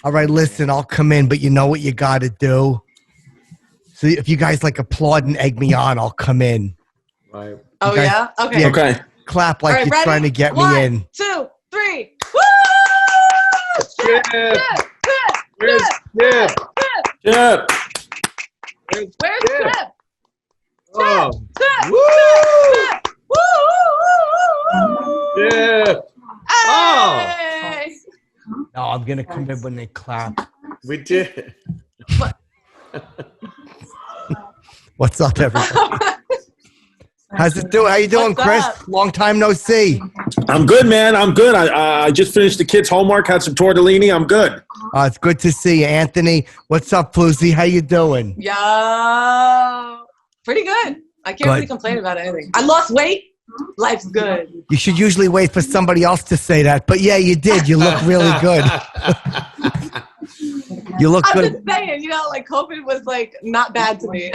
All right, listen, I'll come in, but you know what you got to do? So if you guys like applaud and egg me on, I'll come in. Right. Oh, guys, yeah? Okay. Yeah, Okay. clap like right, you're ready? trying to get 1, me in. 2, 3. Woo! Chip. Chip! Chip. Chip! Chip. Where's Chip? Oh. Chip! Woo! Chip! Woo! Chip. Oh. Hey! No, I'm going to come in when they clap. We did. What's up, everybody? How's it doing? How you doing, What's Chris? up? Long time no see. I'm good, man. I'm good. I just finished the kids' homework, had some tortellini. I'm good. It's good to see you, Anthony. What's up, Flutesey? How you doing? Yo! Pretty good. I can't really complain about anything. I lost weight. Life's good. You should usually wait for somebody else to say that. But yeah, you did. You look really good. You look I'm good. just saying, like COVID was like not bad to me.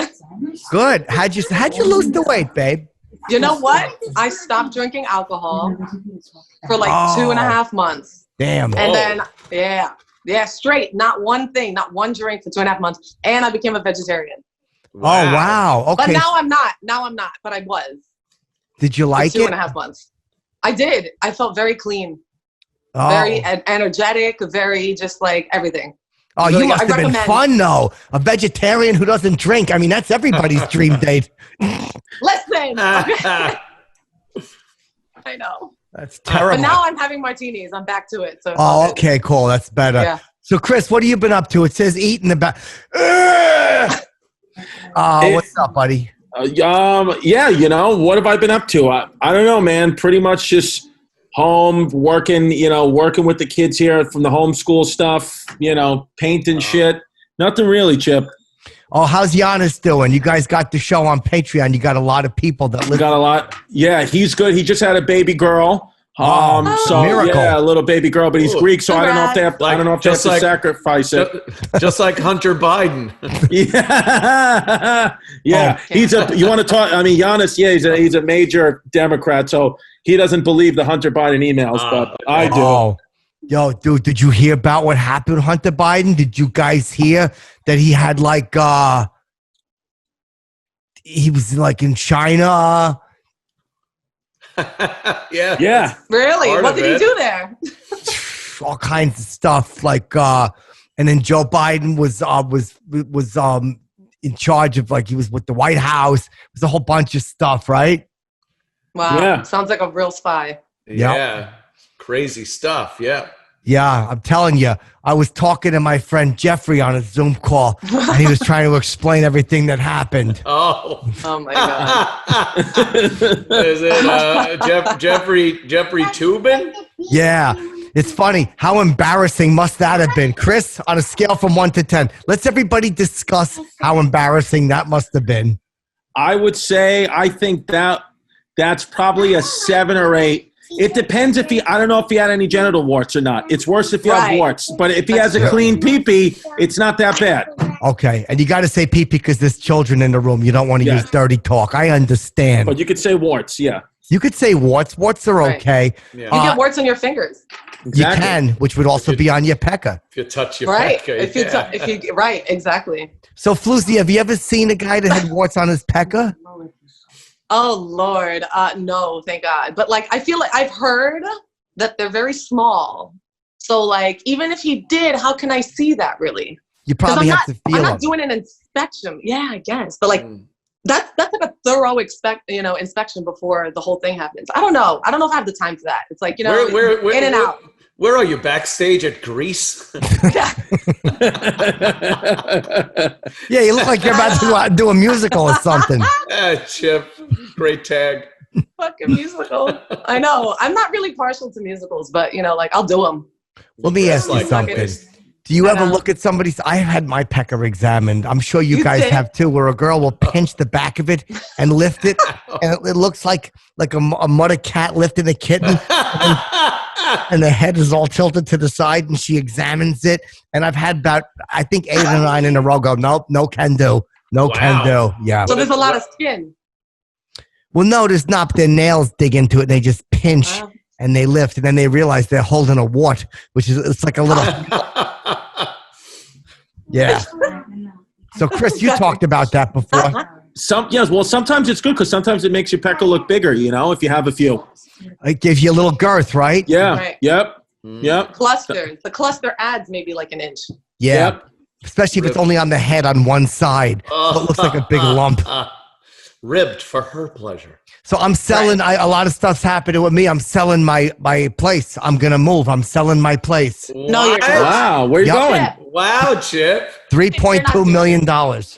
Good. How'd you lose the weight, babe? You know what? I stopped drinking alcohol for like 2.5 months. Damn. And then, straight. Not one thing, not one drink for 2.5 months. And I became a vegetarian. Wow. Oh, wow. Okay. But now I'm not. But I was. Did you like it? 2.5 months. I did. I felt very clean. Oh. Very energetic, very just like everything. Oh, Really you must have been fun, though. A vegetarian who doesn't drink. I mean, that's everybody's dream date. Listen. I know. That's terrible. But now I'm having martinis. I'm back to it. So. Oh, okay, cool. That's better. Yeah. So, Chris, what have you been up to? It says eat in the back. What's up, buddy? What have I been up to? I don't know, man. Pretty much just home, working with the kids here from the homeschool stuff, painting shit. Nothing really, Chip. Oh, how's Giannis doing? You guys got the show on Patreon. You got a lot of people that listen. Got a lot. Yeah, he's good. He just had a baby girl. Miracle. Yeah, a little baby girl, but he's Greek, so I don't know if they have. I don't know if they have to sacrifice it. Just like Hunter Biden. Yeah. He's a. You want to talk? I mean, Giannis. Yeah, he's a major Democrat, so he doesn't believe the Hunter Biden emails, but I do. Oh. Yo, dude, did you hear about what happened with Hunter Biden? Did you guys hear that he had he was like in China? Yeah. Really? What did he do there? All kinds of stuff, and then Joe Biden was in charge of, he was with the White House. It was a whole bunch of stuff, right? Wow. Yeah. Sounds like a real spy. Yeah. Crazy stuff. Yeah. Yeah, I'm telling you. I was talking to my friend Jeffrey on a Zoom call, and he was trying to explain everything that happened. Oh my God. Is it Jeffrey Toobin? Yeah. It's funny. How embarrassing must that have been? Chris, on a scale from 1 to 10, let's everybody discuss how embarrassing that must have been. I would say I think that's probably a 7 or 8. It depends I don't know if he had any genital warts or not. It's worse if you have warts. But if he has a clean pee-pee, it's not that bad. Okay. And you got to say pee-pee because there's children in the room. You don't want to use dirty talk. I understand. But you could say warts, yeah. You could say warts. Warts are okay. Yeah. You get warts on your fingers. Exactly. You can, which would also be on your pecker. If you touch your Right. pecker, If you right, exactly. So, Flutesey, have you ever seen a guy that had warts on his pecker? Oh, Lord. No, thank God. But I feel like I've heard that they're very small. So even if he did, how can I see that really? You probably have to feel I'm him. not doing an inspection. Yeah, I guess. But that's like a thorough inspection before the whole thing happens. I don't know. I don't know if I have the time for that. It's where, in and out. Where are you, backstage at Grease? Yeah, you look like you're about to do a musical or something. Chip, great tag. Fucking musical. I know. I'm not really partial to musicals, but I'll do them. Let me ask you something. Do you ever look at somebody's? I had my pecker examined. I'm sure you guys have too, where a girl will pinch the back of it and lift it, and it looks like a mother cat lifting a kitten, and the head is all tilted to the side, and she examines it. And I've had about, I think, 8 or 9 in a row go, nope, no can do, no can do. Yeah. So there's a lot of skin. Well, no, there's not. Their nails dig into it, and they just pinch. And they lift, and then they realize they're holding a wart, which is it's like a little. Yeah. So, Chris, you talked about that before. Well, sometimes it's good because sometimes it makes your pecker look bigger, if you have a few. It gives you a little girth, right? Yeah. Right. Yep. Cluster. The cluster adds maybe like an inch. Yeah. Yep. Especially if it's only on the head on one side. So it looks like a big lump. Ribbed for her pleasure. So I'm selling. A lot of stuff's happening with me. I'm selling my place. I'm going to move. I'm selling my place. No, you're not. Wow. Where are you going? Chip. Wow, Chip. $3.2 million. Wow.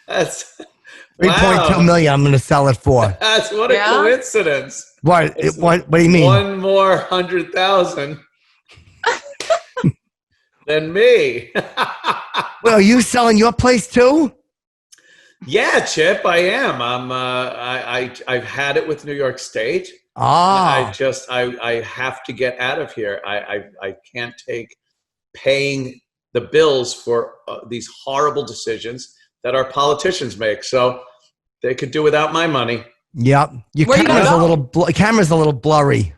That's $3.2 million I'm going to sell it for. That's what a coincidence. What do you mean? One more 100,000 than me. Well, are you selling your place too? Yeah, Chip, I am. I've had it with New York State. Ah. I have to get out of here. I can't take paying the bills for these horrible decisions that our politicians make. So they could do without my money. Yep. Your camera's a little blurry.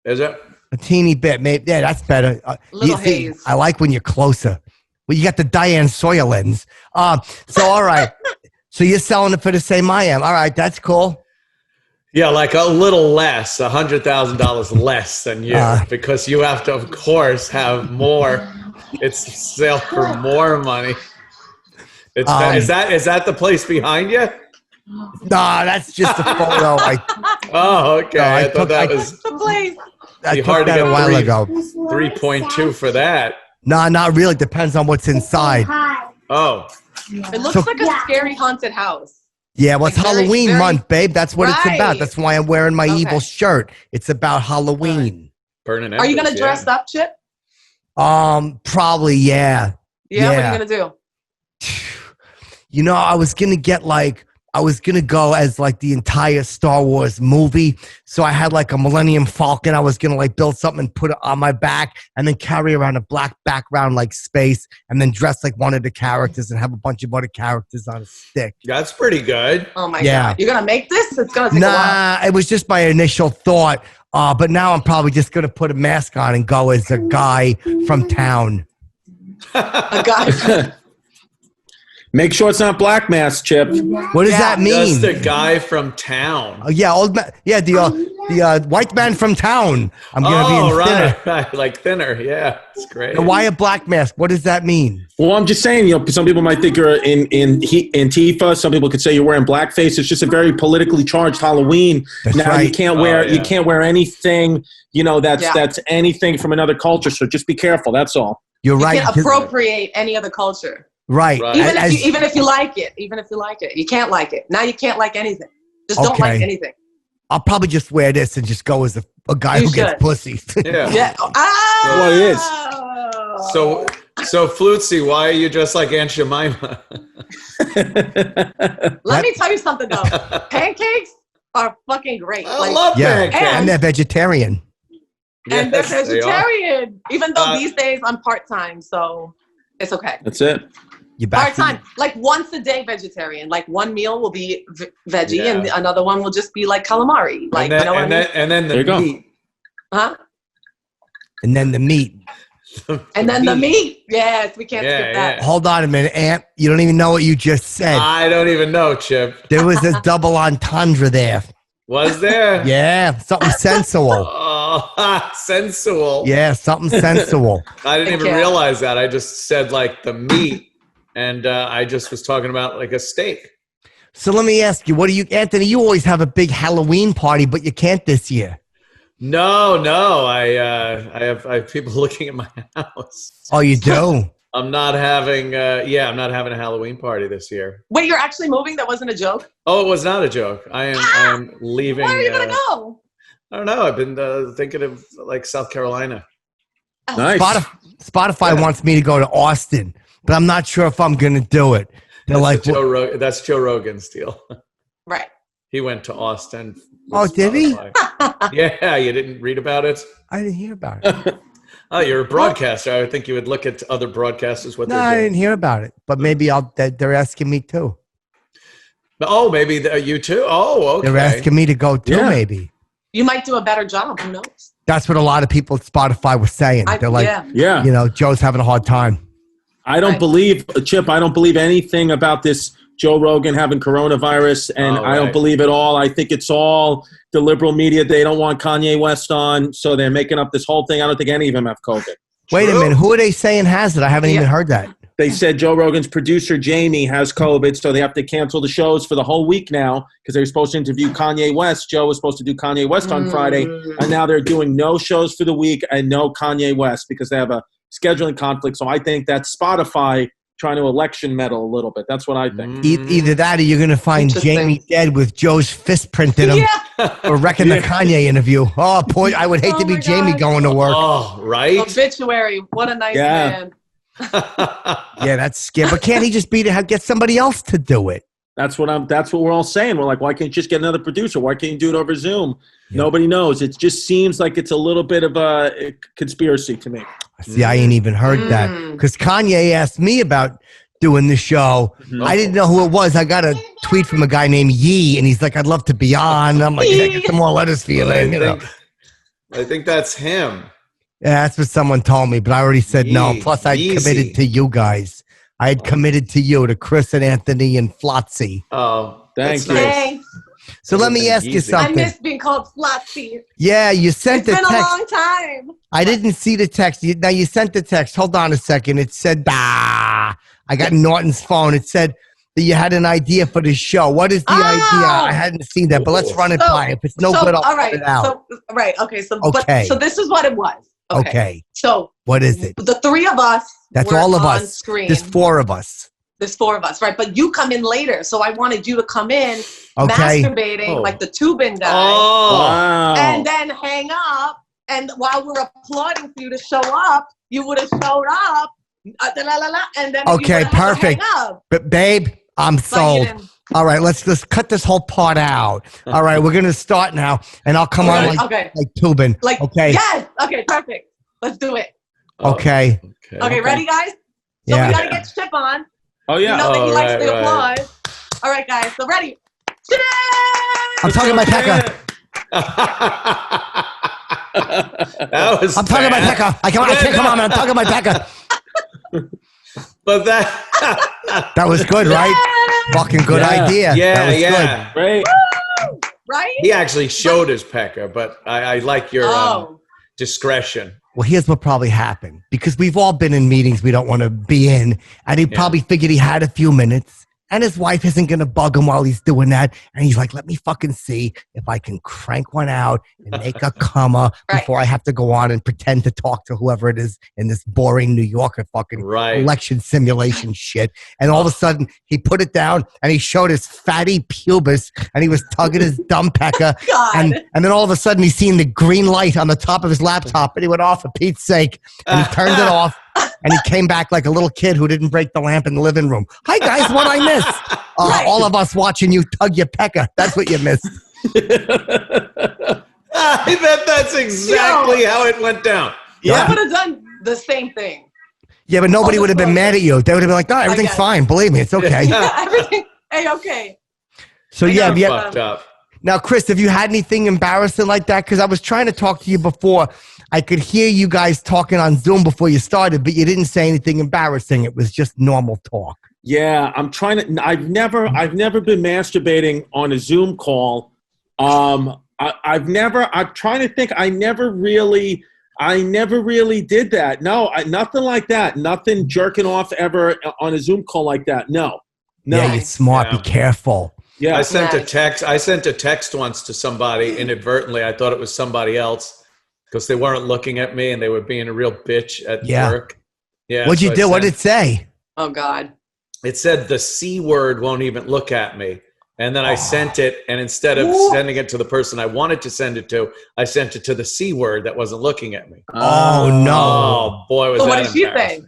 Is it? A teeny bit. Maybe. Yeah, that's better. Little haze. I like when you're closer. Well, you got the Diane Sawyer lens. So, all right. So you're selling it for the same I am. All right, that's cool. Yeah, like a little less, $100,000 less than you, because you have to, of course, have more. It's sale for more money. Is that the place behind you? Nah, that's just a photo. Oh, okay. No, I thought that was The place. I took hard to that get a while ago. 3.2 for that. Nah, not really. Depends on what's inside. Oh. It looks like a scary haunted house. Yeah, well, it's Like Halloween month, babe. That's what it's about. Right. That's why I'm wearing my evil shirt. It's about Halloween. Burning Are you embers, gonna dress up, Chip? Probably, yeah. Yeah. What are you gonna do? I was gonna go as like the entire Star Wars movie. So I had like a Millennium Falcon. I was gonna like build something and put it on my back and then carry around a black background like space and then dress like one of the characters and have a bunch of other characters on a stick. That's pretty good. Oh my God. You're gonna make this? It's gonna take a while. Nah, it was just my initial thought. But now I'm probably just gonna put a mask on and go as a guy from town. A guy. Make sure it's not black mass, Chip. What does that mean? Just a guy from town. The white man from town. I'm gonna be thinner. Right, like thinner. Yeah, it's great. Why a black mask? What does that mean? Well, I'm just saying, some people might think you're in Antifa. Some people could say you're wearing blackface. It's just a very politically charged Halloween. That's now right. you can't wear anything, that's anything from another culture. So just be careful. That's all. You're right. You can't appropriate any other culture. Right. Even if you like it. You can't like it. Now you can't like anything. Just don't like anything. I'll probably just wear this and just go as a guy who gets pussy. Yeah. Well, it is. So Flutesey, why are you dressed like Aunt Jemima? Let me tell you something though. Pancakes are fucking great. I love pancakes. And they're vegetarian. And they're vegetarian. Even though these days I'm part-time, so it's okay. That's it. Part-time. Like once a day vegetarian. Like one meal will be veggie and another one will just be like calamari. Like, and then the meat. Huh? And then the meat. And then the meat. Yes, we can't skip that. Hold on a minute, Aunt. You don't even know what you just said. I don't even know, Chip. There was a double entendre there. Was there? Yeah, something sensual. Oh, sensual. Yeah, something sensual. I didn't even realize that. I just said like the meat, and I just was talking about like a steak. So let me ask you, Anthony, you always have a big Halloween party, but you can't this year. No. I have people looking at my house. Oh, you do? I'm not having I'm not having a Halloween party this year. Wait, you're actually moving? That wasn't a joke? Oh, it was not a joke. I am leaving. Where are you gonna go? I don't know. I've been thinking of like South Carolina. Nice. Spotify wants me to go to Austin, but I'm not sure if I'm gonna do it. They're that's Joe Rogan's deal. Right. He went to Austin. Oh, did he? Yeah, you didn't read about it? I didn't hear about it. Oh, you're a broadcaster. I would think you would look at other broadcasters. They're doing. I didn't hear about it, but maybe they're asking me too. Oh, maybe you too. Oh, okay. They're asking me to go too, maybe. you might do a better job. Who knows? That's what a lot of people at Spotify were saying. They're like, yeah, you know, Joe's having a hard time. I don't believe, Chip, I don't believe anything about this Joe Rogan having coronavirus, and I don't believe it all. I think it's all the liberal media. They don't want Kanye West on, so they're making up this whole thing. I don't think any of them have COVID. Wait a minute. Who are they saying has it? I haven't even heard that. They said Joe Rogan's producer, Jamie, has COVID, so they have to cancel the shows for the whole week now because they were supposed to interview Kanye West. Joe was supposed to do Kanye West on Friday, and now they're doing no shows for the week and no Kanye West because they have a scheduling conflict. So I think that's Spotify trying to election meddle a little bit. That's what I think. Either that or you're going to find Jamie dead with Joe's fist print in him or wrecking the Kanye interview. Oh, boy, I would hate to be Jamie going to work. Oh, right? Obituary. What a nice man. Yeah, that's scary. But can't he just get somebody else to do it? That's what we're all saying. We're like, why can't you just get another producer? Why can't you do it over Zoom? Yeah. Nobody knows. It just seems like it's a little bit of a conspiracy to me. See, I ain't even heard that because Kanye asked me about doing the show. I didn't know who it was. I got a tweet from a guy named Yee, and he's like, "I'd love to be on." I'm like, "Yeah, get some more letters for you, man." I think that's him. Yeah, that's what someone told me, but I already said no. Plus, I committed to you guys. I had committed to you, to Chris and Anthony and Flutesey. Oh, thank you. Thanks. So let me ask you something. I miss being called Flutesey. Yeah, you sent the text. It's been a long time. I didn't see the text. Now you sent the text. Hold on a second. It said, I got Norton's phone. It said that you had an idea for the show. What is the idea? I hadn't seen that, but let's run it by. If it's no good, I'll put it out. So this is what it was. Okay. So what is it? The three of us. That's all of us. Screen. There's four of us. There's four of us, right? But you come in later, so I wanted you to come in masturbating like the Tubin guy, wow. and then hang up. And while we're applauding for you to show up, you would have showed up, and then perfect. But babe, I'm sold. All right, let's cut this whole part out. All right, we're gonna start now, and I'll come on like Tubin. Yes. Okay, perfect. Let's do it. Okay, ready, guys? So we gotta get Chip on. Oh yeah. You know that he likes the applause. All right, guys. So ready? Chip! I'm talking about Pekka. I'm talking about Pekka. I can't come on, man. I'm talking about Pekka. But that was good, right? Fucking good idea. Yeah, good. Right. Right? He actually showed his pecker, but I like your discretion. Well, here's what probably happened. Because we've all been in meetings we don't want to be in. And he probably figured he had a few minutes. And his wife isn't going to bug him while he's doing that. And he's like, let me fucking see if I can crank one out and make a comma before I have to go on and pretend to talk to whoever it is in this boring New Yorker fucking election simulation shit. And all of a sudden, he put it down and he showed his fatty pubis and he was tugging his dumb pecker. And then all of a sudden, he's seeing the green light on the top of his laptop and he went off for Pete's sake. And he turned it off. And he came back like a little kid who didn't break the lamp in the living room. Hi, guys, what I missed? All of us watching you tug your pecker. That's what you missed. I bet that's exactly how it went down. I would have done the same thing. Yeah, but nobody would have been mad at you. They would have been like, no, everything's fine. Believe me, it's okay. Everything, okay. So, fucked up. Now, Chris, have you had anything embarrassing like that? Because I was trying to talk to you before. I could hear you guys talking on Zoom before you started, but you didn't say anything embarrassing. It was just normal talk. Yeah, I'm trying to. I've never been masturbating on a Zoom call. I'm trying to think. I never really did that. No, nothing like that. Nothing jerking off ever on a Zoom call like that. No. Yeah, you're smart. Be careful. Yeah, I sent a text once to somebody inadvertently. I thought it was somebody else. Because they weren't looking at me and they were being a real bitch at work. Yeah. What'd you do? What did it say? Oh, God. It said the C word won't even look at me. And then I sent it, and instead of sending it to the person I wanted to send it to, I sent it to the C word that wasn't looking at me. Oh, no. Oh, boy, was that what did she say?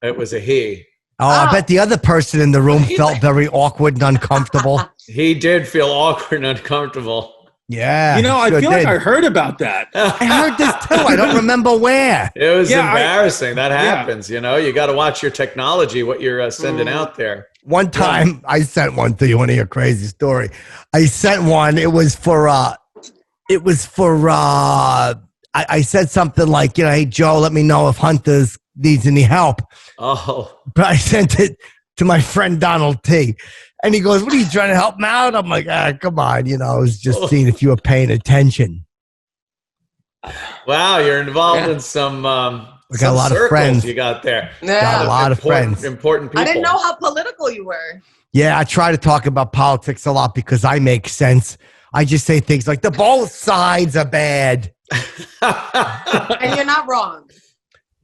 It was a he. Oh, I bet the other person in the room felt very awkward and uncomfortable. He did feel awkward and uncomfortable. Yeah. You know, I feel like I heard about that. I heard this too. I don't remember where. It was embarrassing. That happens, you know. You got to watch your technology, what you're sending out there. One time, I sent one to you, one of your crazy story. I sent one. It was for It was for, I said something like, hey, Joe, let me know if Hunters needs any help. Oh. But I sent it to my friend Donald T. And he goes, what are you trying to help him out? I'm like, come on. I was just seeing if you were paying attention. Wow, you're involved in some we got a lot of friends you got there. Yeah. Got a lot of friends. Important people. I didn't know how political you were. Yeah, I try to talk about politics a lot because I make sense. I just say things like, the both sides are bad. And you're not wrong.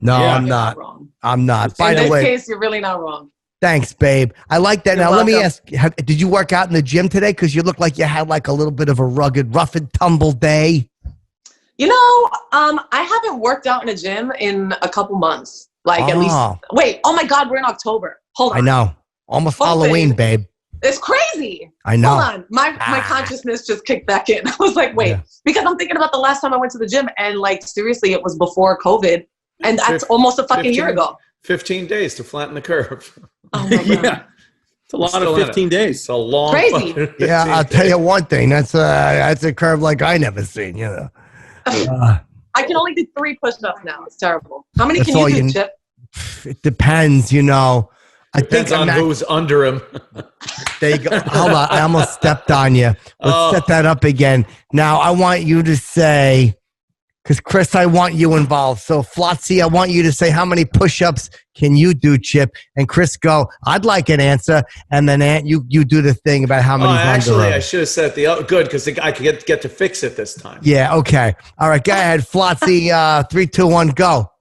No, Yeah. I'm not. Wrong. I'm not. By In the this way, case, you're really not wrong. thanks, babe. I like that. You're Now, let me welcome. ask, did you work out in the gym today? Because you look like you had like a little bit of a rugged, rough and tumble day. I haven't worked out in a gym in a couple months. Like at least, wait, oh my God, we're in October. Hold on. I know. Almost Hold Halloween, it. babe. It's crazy. I know. Hold on. My consciousness just kicked back in. I was like, wait, because I'm thinking about the last time I went to the gym and like, seriously, it was before COVID. And that's almost a fucking year ago. 15 days to flatten the curve. Oh my God. Yeah. It's a lot of 15 days. It's a long Crazy. fucking Yeah, 15 I'll tell days. you one thing. That's a curve like I never seen, I can only do 3 push-ups now. It's terrible. How many That's can all you do, you- Chip? It depends, I Depends think on who's under him. There you go. Hold on. I almost stepped on you. Let's set that up again. Now, I want you to say, because Chris, I want you involved. So, Flutesey, I want you to say how many push-ups can you do, Chip? And Chris, go, I'd like an answer. And then Ant, you do the thing about how many. Actually, I should have said good because I could get to fix it this time. Yeah, okay. All right, go ahead. Flutesey, 3, 2, 1, go.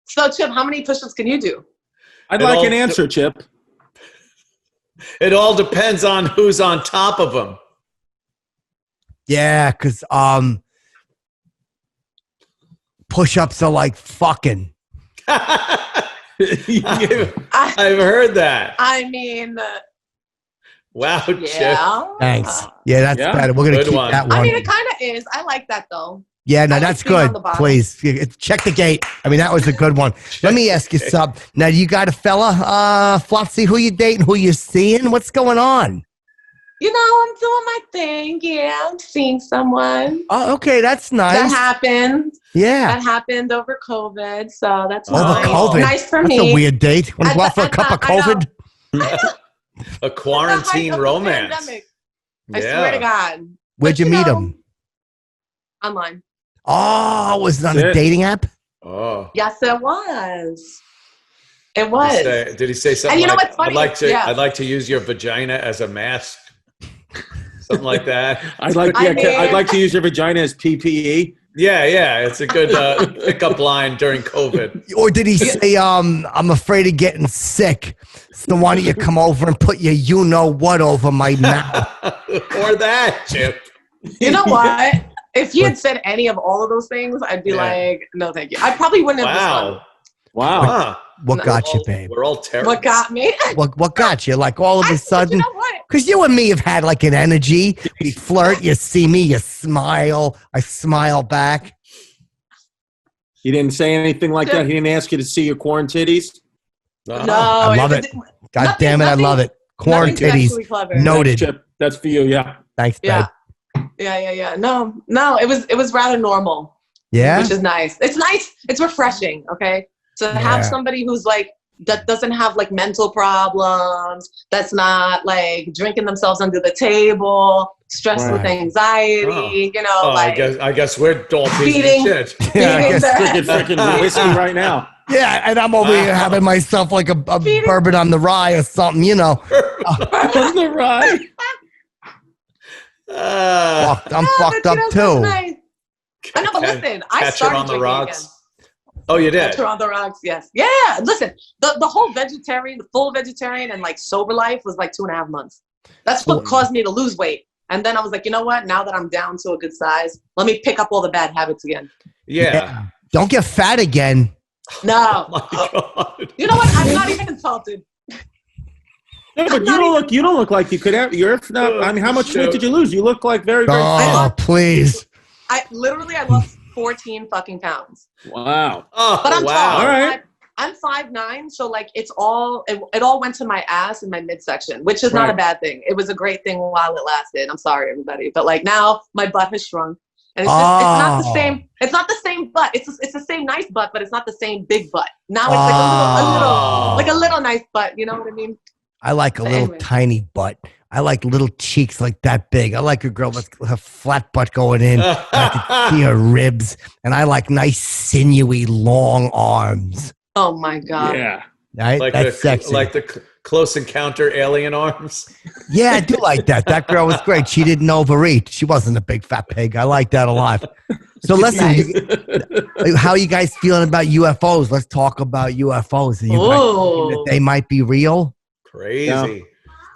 So, Chip, how many push-ups can you do? I'd like an answer, Chip. It all depends on who's on top of him. Yeah, because push-ups are like fucking. I've heard that. I mean, Wow, Chip. yeah. Thanks. Yeah, that's better. We're going to Good keep one. that one. I mean, it kind of is. I like that, though. Yeah, no, I like that's being on good. the bottom. Please check the gate. I mean, that was a good one. Let me ask you something. Now, you got a fella, Flutesey, who you dating, who you seeing? What's going on? I'm doing my thing. Yeah, I'm seeing someone. Oh, okay, that's nice. That happened. Yeah. That happened over COVID, so that's Over nice. COVID. Nice for That's me. a weird date. Want to go out for a cup of COVID? A quarantine romance. Pandemic. I swear to God. Where'd you meet him? Online. Oh, was it on a That's it. dating app? Oh. Yes, it was. It was. Did he say something And you know like, what's funny? I'd like to use your vagina as a mask? Something like that. I'd like to use your vagina as PPE. Yeah. It's a good pickup line during COVID. Or did he say, I'm afraid of getting sick, so why don't you come over and put your you-know-what over my mouth? Or that, Chip. You know what? If he had said any of all of those things, I'd be like, no, thank you. I probably wouldn't have responded. Wow. Huh. What got you, babe? We're all terrible. What got me? What got you? Like all of a You sudden? know what? Because you and me have had like an energy. We flirt, you see me, you smile, I smile back. He didn't say anything like that. He didn't ask you to see your corn titties. No. I love it. God damn it, I love it. Corn titties. Noted. Chip, that's for you. Yeah. Thanks, babe. Yeah. No, it was rather normal. Yeah? Which is nice. It's nice. It's refreshing. Okay. To have somebody who's like, that doesn't have like mental problems, that's not like drinking themselves under the table, stressed with anxiety, like I guess we're all feeding- shit. Yeah, I guess. Freaking whiskey right now. Yeah, and I'm over here having myself like a bourbon on the rye or something, On the ride. I'm fucked up too. Nice. I know, but listen, I Catch started her on the drinking rocks. again. Oh, you did? Catch her on the rocks, yes. Yeah, listen, the whole the full vegetarian and like sober life was like 2.5 months. That's what caused me to lose weight. And then I was like, you know what? Now that I'm down to a good size, let me pick up all the bad habits again. Yeah. Don't get fat again. No. Oh my God. You know what? I'm not even insulted. No, but you don't look like you could have. You're not. I mean, how much weight did you lose? You look like very thin. Oh, please. I lost 14 fucking pounds. Wow. Oh, But I'm wow. tall. All right. I'm 5'9", so like it all went to my ass and my midsection, which is not a bad thing. It was a great thing while it lasted. I'm sorry, everybody, but like now my butt has shrunk And it's just, it's not the same. It's not the same butt. It's the same nice butt, but it's not the same big butt. Now it's like a little nice butt. You know what I mean? I like a little tiny butt. I like little cheeks like that big. I like a girl with her flat butt going in. I can see her ribs. And I like nice, sinewy, long arms. Oh, my God. Yeah. Right? Like That's sexy. Like the Close Encounter alien arms. Yeah, I do like that. That girl was great. She didn't overeat. She wasn't a big fat pig. I like that a lot. So listen, how are you guys feeling about UFOs? Let's talk about UFOs. Are you guys thinking that they might be real? Crazy. Yeah.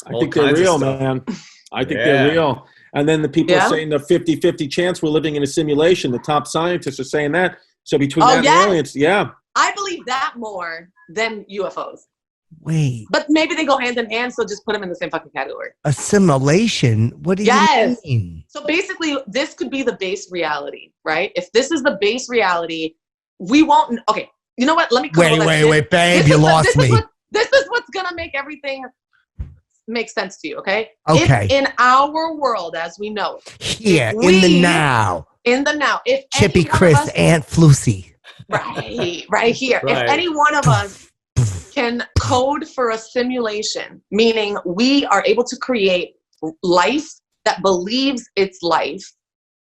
I think they're real, man. I think they're real. And then the people are saying the 50-50 chance we're living in a simulation. The top scientists are saying that. So between that and aliens, I believe that more than UFOs. Wait. But maybe they go hand in hand, so just put them in the same fucking category. A simulation? What do you mean? So basically, this could be the base reality, right? If this is the base reality, we won't... Okay, you know what? Let me... Wait, babe, you lost me. This is what's going to make everything make sense to you, okay? Okay. If in our world, as we know it. Here, in the now. In the now. If Chippy, Chris, Aunt Flutesey. Right here. Right. If any one of us can code for a simulation, meaning we are able to create life that believes it's life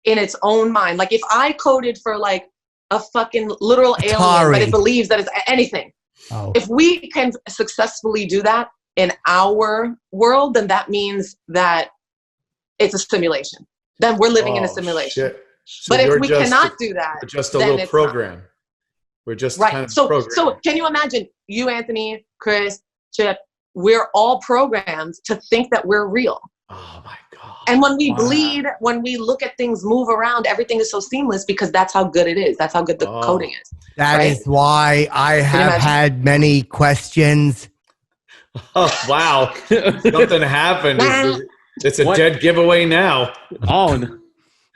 in its own mind. Like if I coded for like a fucking literal alien, but it believes that it's anything. Oh. If we can successfully do that in our world, then that means that it's a simulation. Then we're living in a simulation. So but if we cannot do that, we're just a little program. We're just kind of programmed. So can you imagine you, Anthony, Chris, Chip, we're all programmed to think that we're real. Oh my God. And when we bleed, when we look at things move around, everything is so seamless because that's how good it is. That's how good the coding is. That is why I have had many questions. Oh, wow. Something happened. It's a dead giveaway now. I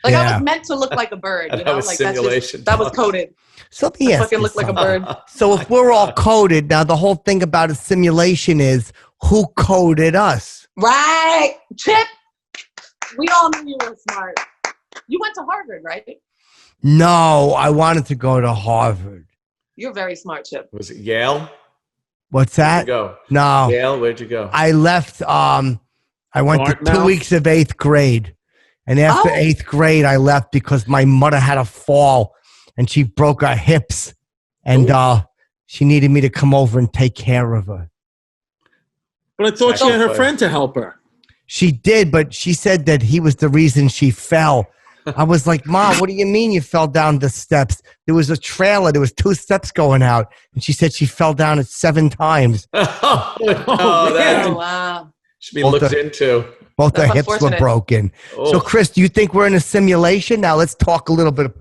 was meant to look like a bird. You know? Like that was coded. So let me ask fucking look like a bird. So if we're all coded, now the whole thing about a simulation is who coded us? Right. Chip, we all knew you were smart. You went to Harvard, right? No, I wanted to go to Harvard. You're very smart, Chip. Was it Yale? What's that? Where'd you go? No. Yale, where'd you go? I left, I went to 2 weeks of 8th grade. And after 8th grade, I left because my mother had a fall and she broke her hips. And she needed me to come over and take care of her. But I thought she had her friend to help her. She did, but she said that he was the reason she fell. I was like, Mom, what do you mean you fell down the steps? There was a trailer. There was 2 steps going out. And she said she fell down it 7 times. Wow. Should be looked into. Both her hips were broken. Oh. So, Chris, do you think we're in a simulation? Now, let's talk a little bit,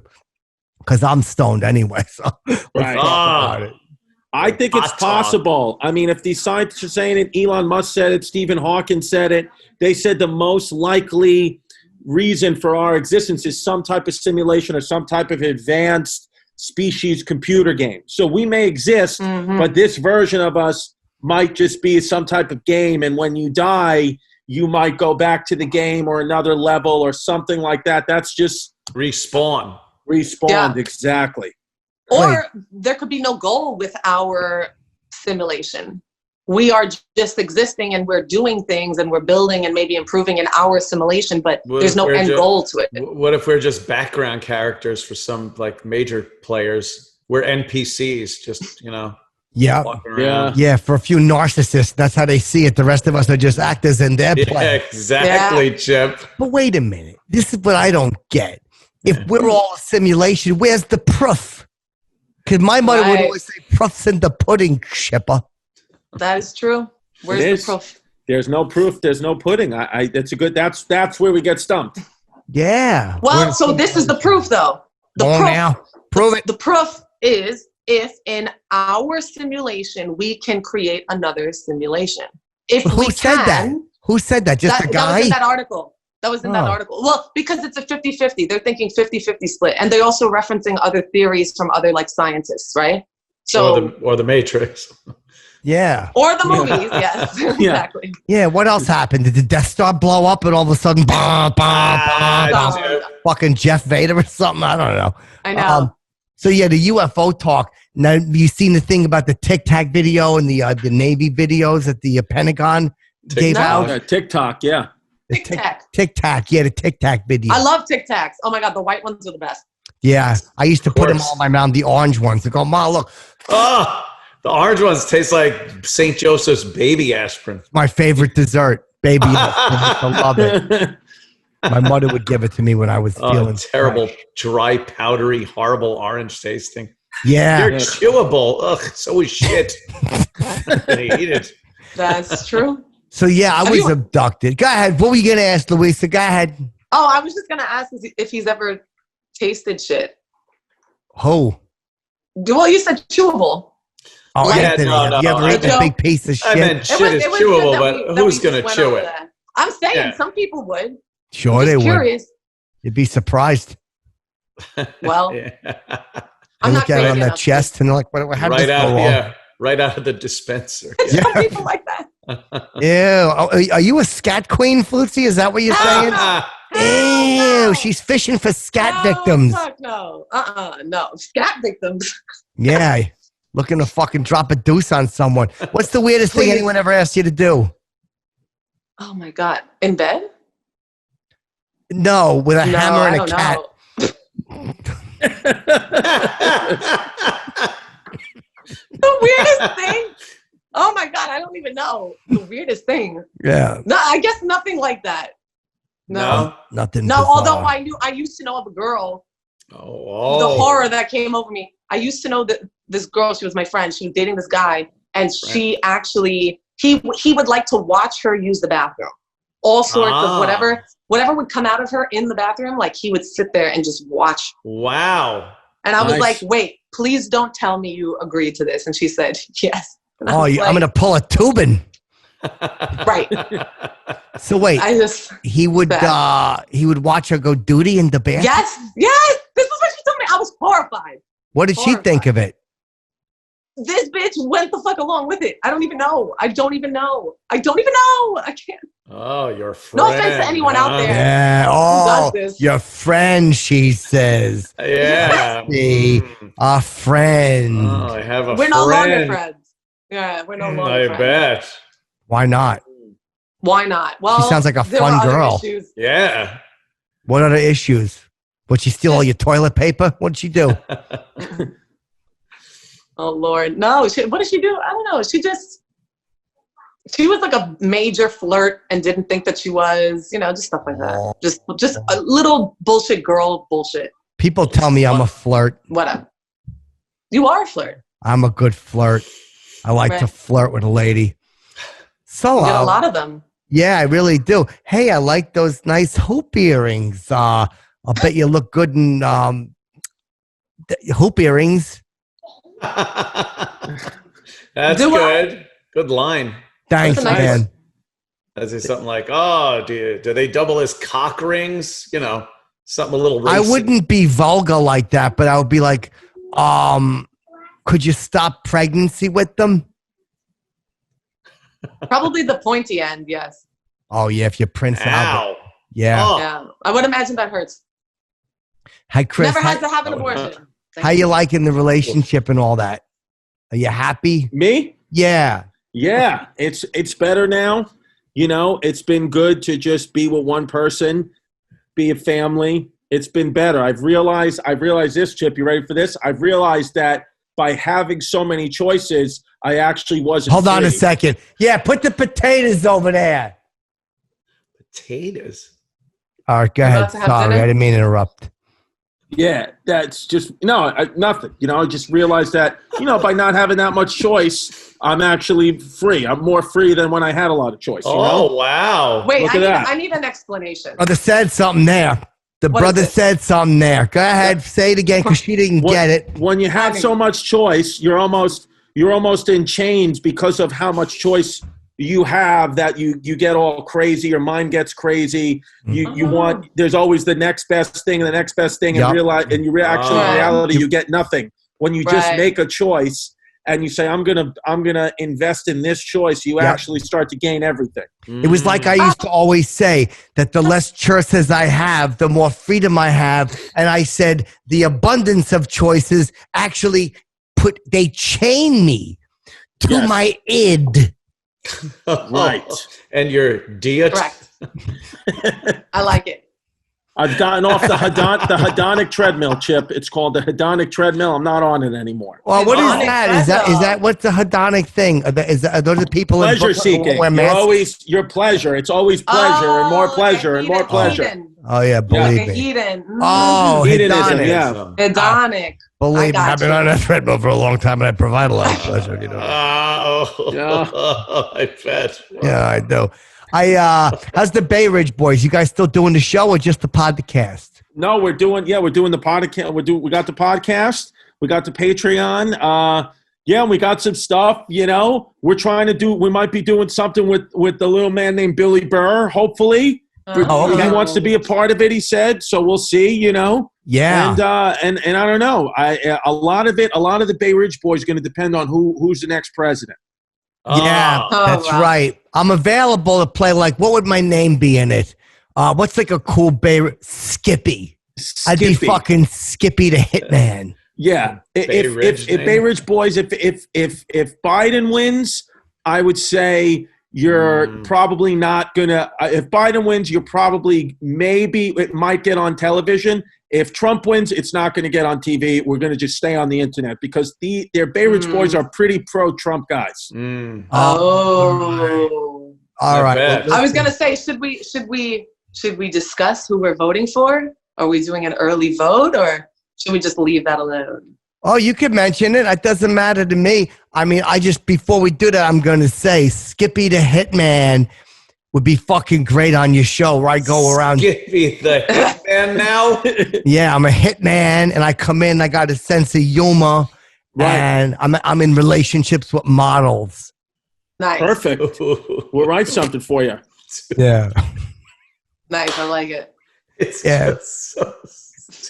because I'm stoned anyway. So let's talk about it. I think it's possible. I mean, if these scientists are saying it, Elon Musk said it, Stephen Hawking said it, they said the most likely reason for our existence is some type of simulation or some type of advanced species computer game. So we may exist, but this version of us might just be some type of game. And when you die, you might go back to the game or another level or something like that. That's just respawned, exactly. Or there could be no goal with our simulation. We are just existing and we're doing things and we're building and maybe improving in our simulation, but there's no end goal to it. What if we're just background characters for some like major players? We're NPCs, just, you know. Yeah, for a few narcissists, that's how they see it. The rest of us are just actors in their play. Exactly, Chip. But wait a minute. This is what I don't get. If we're all a simulation, where's the proof? Because my mother would always say, proof's in the pudding, Chipper. That is true. Where's the proof? There's no proof. There's no pudding. That's where we get stumped. Yeah. Well, so this is the proof, though. Prove it. The proof is if in our simulation we can create another simulation. Who said that? Just a guy? That was in that article. Well, because it's a 50-50. They're thinking 50-50 split. And they're also referencing other theories from other like scientists, right? So or the Matrix. Yeah. Or the movies, yes. Exactly. Yeah, what else happened? Did the Death Star blow up and all of a sudden, fucking Jeff Vader or something? I don't know. I know. So yeah, the UFO talk. Now, you seen the thing about the Tic Tac video and the Navy videos that the Pentagon gave out? TikTok, yeah. Tic Tac. Tic Tac, yeah, the Tic Tac video. I love Tic Tacs. Oh my God, the white ones are the best. Yeah, I used to put them all in my mouth, the orange ones. They go, Ma, look. Oh, the orange ones taste like St. Joseph's baby aspirin. My favorite dessert, baby aspirin. I love it. My mother would give it to me when I was feeling terrible, dry, powdery, horrible orange tasting. Yeah. They're chewable. Ugh, so is shit. I hate it. That's true. So yeah, I was abducted. Go ahead. What were you going to ask, Louisa? Go ahead. Oh, I was just going to ask if he's ever tasted shit. Who? Well, you said chewable. Oh, Like, Anthony, have you ever eaten a big piece of shit? I meant shit is chewable, but who's going to chew it? I'm saying some people would. Sure, they would. You'd be surprised. Well, I look at it on that chest and they're like, how did this go wrong? Right out of the dispenser. Some people like that. Yeah. Oh, are you a scat queen, Flutesey? Is that what you're saying? Ew, she's fishing for scat victims. Fuck no. No. Scat victims. Yeah. Looking to fucking drop a deuce on someone. What's the weirdest thing anyone ever asked you to do? Oh my God. In bed? No, with a hammer and a cat. The weirdest thing? Oh my God, I don't even know. The weirdest thing. Yeah. No, I guess nothing like that. No. Nothing. No, bizarre. although I used to know of a girl. Oh. The horror that came over me. I used to know that this girl, she was my friend. She was dating this guy. And she actually, he would like to watch her use the bathroom. All sorts of whatever would come out of her in the bathroom, like he would sit there and just watch. Wow. And I was like, wait, please don't tell me you agreed to this. And she said, yes. Oh, I'm going to pull a tubin. Right. So wait, he would watch her go duty in the bathroom? Yes. This is what she told me. I was horrified. What did she think of it? This bitch went the fuck along with it. I don't even know. I can't. Oh, your friend. No offense to anyone out there. Yeah. Oh, your friend, she says. Yeah. A friend. Oh, I have a friend. We're no longer friends. Yeah, we're no longer friends. I bet. Why not? Why not? Well, she sounds like a fun girl. Yeah. What other issues? Would she steal all your toilet paper? What'd she do? Oh, Lord. No. What did she do? I don't know. She was like a major flirt and didn't think that she was, just stuff like that. Just a little bullshit girl bullshit. People tell me I'm a flirt. Whatever. You are a flirt. I'm a good flirt. I like to flirt with a lady. So you get a lot of them. Yeah, I really do. Hey, I like those nice hoop earrings. I'll bet you look good in hoop earrings. That's good. Good line. Thanks, man. Is it something like, do they double as cock rings? Something a little racy. I wouldn't be vulgar like that, but I would be like, could you stop pregnancy with them? Probably the pointy end, yes. Oh, yeah, if you're Prince Albert. Yeah. Oh. Yeah. I would imagine that hurts. Hi, Chris. Never had to have an abortion. How you liking the relationship and all that? Are you happy? Me? Yeah. Yeah. It's better now. It's been good to just be with one person, be a family. It's been better. I've realized this, Chip. You ready for this? I've realized that by having so many choices, I actually wasn't Hold on free. a second. Yeah, put the potatoes over there. Potatoes? All right, go ahead. Sorry, I didn't mean to interrupt. Yeah, that's just, nothing. I just realized that, by not having that much choice, I'm actually free. I'm more free than when I had a lot of choice. Oh, wow. Wait, I need an explanation. Brother said something there. The brother said something there. Go ahead, say it again because she didn't get it. When you have so much choice, you're almost in chains because of how much choice you have that you get all crazy. Your mind gets crazy. You want. There's always the next best thing and the next best thing, and in reality, you get nothing. When you just make a choice, and you say, I'm gonna invest in this choice, you actually start to gain everything. It was like I used to always say that the less choices I have, the more freedom I have. And I said the abundance of choices actually they chain me to my id. Right. And your diet. Correct. I like it. I've gotten off the hedonic treadmill, Chip. It's called the hedonic treadmill. I'm not on it anymore. Well, what is that? Is that what's the hedonic thing? Are those the people pleasure in seeking? Your pleasure. It's always pleasure and more pleasure and more pleasure. Hedon. Oh yeah, believe me. Hedon. Oh, Hedonism, yeah. Hedonic. Believe me, I've been on that treadmill for a long time, and I provide a lot of pleasure. You know. I bet. Yeah, I do. How's the Bay Ridge boys? You guys still doing the show or just the podcast? No, we're doing the podcast. We got the podcast. We got the Patreon. We got some stuff. You know, we might be doing something with the little man named Billy Burr. Hopefully, he wants to be a part of it. He said so. We'll see. You know. Yeah. And I don't know. A lot of the Bay Ridge boys is going to depend on who's the next president. Yeah, that's right. I'm available to play. Like, what would my name be in it? What's like a cool Skippy? I'd be fucking Skippy the Hitman. Yeah. If Bay Ridge boys, if Biden wins, I would say you're probably not gonna. If Biden wins, you're probably it might get on television. If Trump wins, it's not going to get on TV. We're going to just stay on the internet because their Bay Ridge boys are pretty pro-Trump guys. Oh, all right. I was going to say, should we discuss who we're voting for? Are we doing an early vote, or should we just leave that alone? Oh, you can mention it. It doesn't matter to me. I mean, before we do that, I'm going to say Skippy the Hitman would be fucking great on your show where I go around. Skippy the Hitman now? Yeah, I'm a hitman, and I come in, I got a sense of humor, and I'm in relationships with models. Nice. Perfect. We'll write something for you. Yeah. Nice, I like it. Yeah,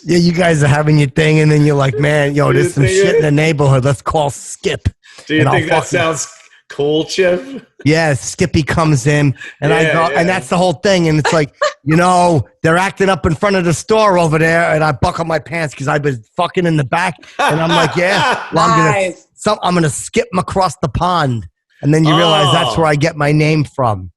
you guys are having your thing, and then you're like, man, there's some shit in the neighborhood. Let's call Skip. Do you think that sounds cool, Chip? Yeah, Skippy comes in, and I go, and that's the whole thing. And it's like, they're acting up in front of the store over there, and I buckle my pants because I've been fucking in the back, and I'm like, I'm gonna skip them across the pond, and then you realize that's where I get my name from.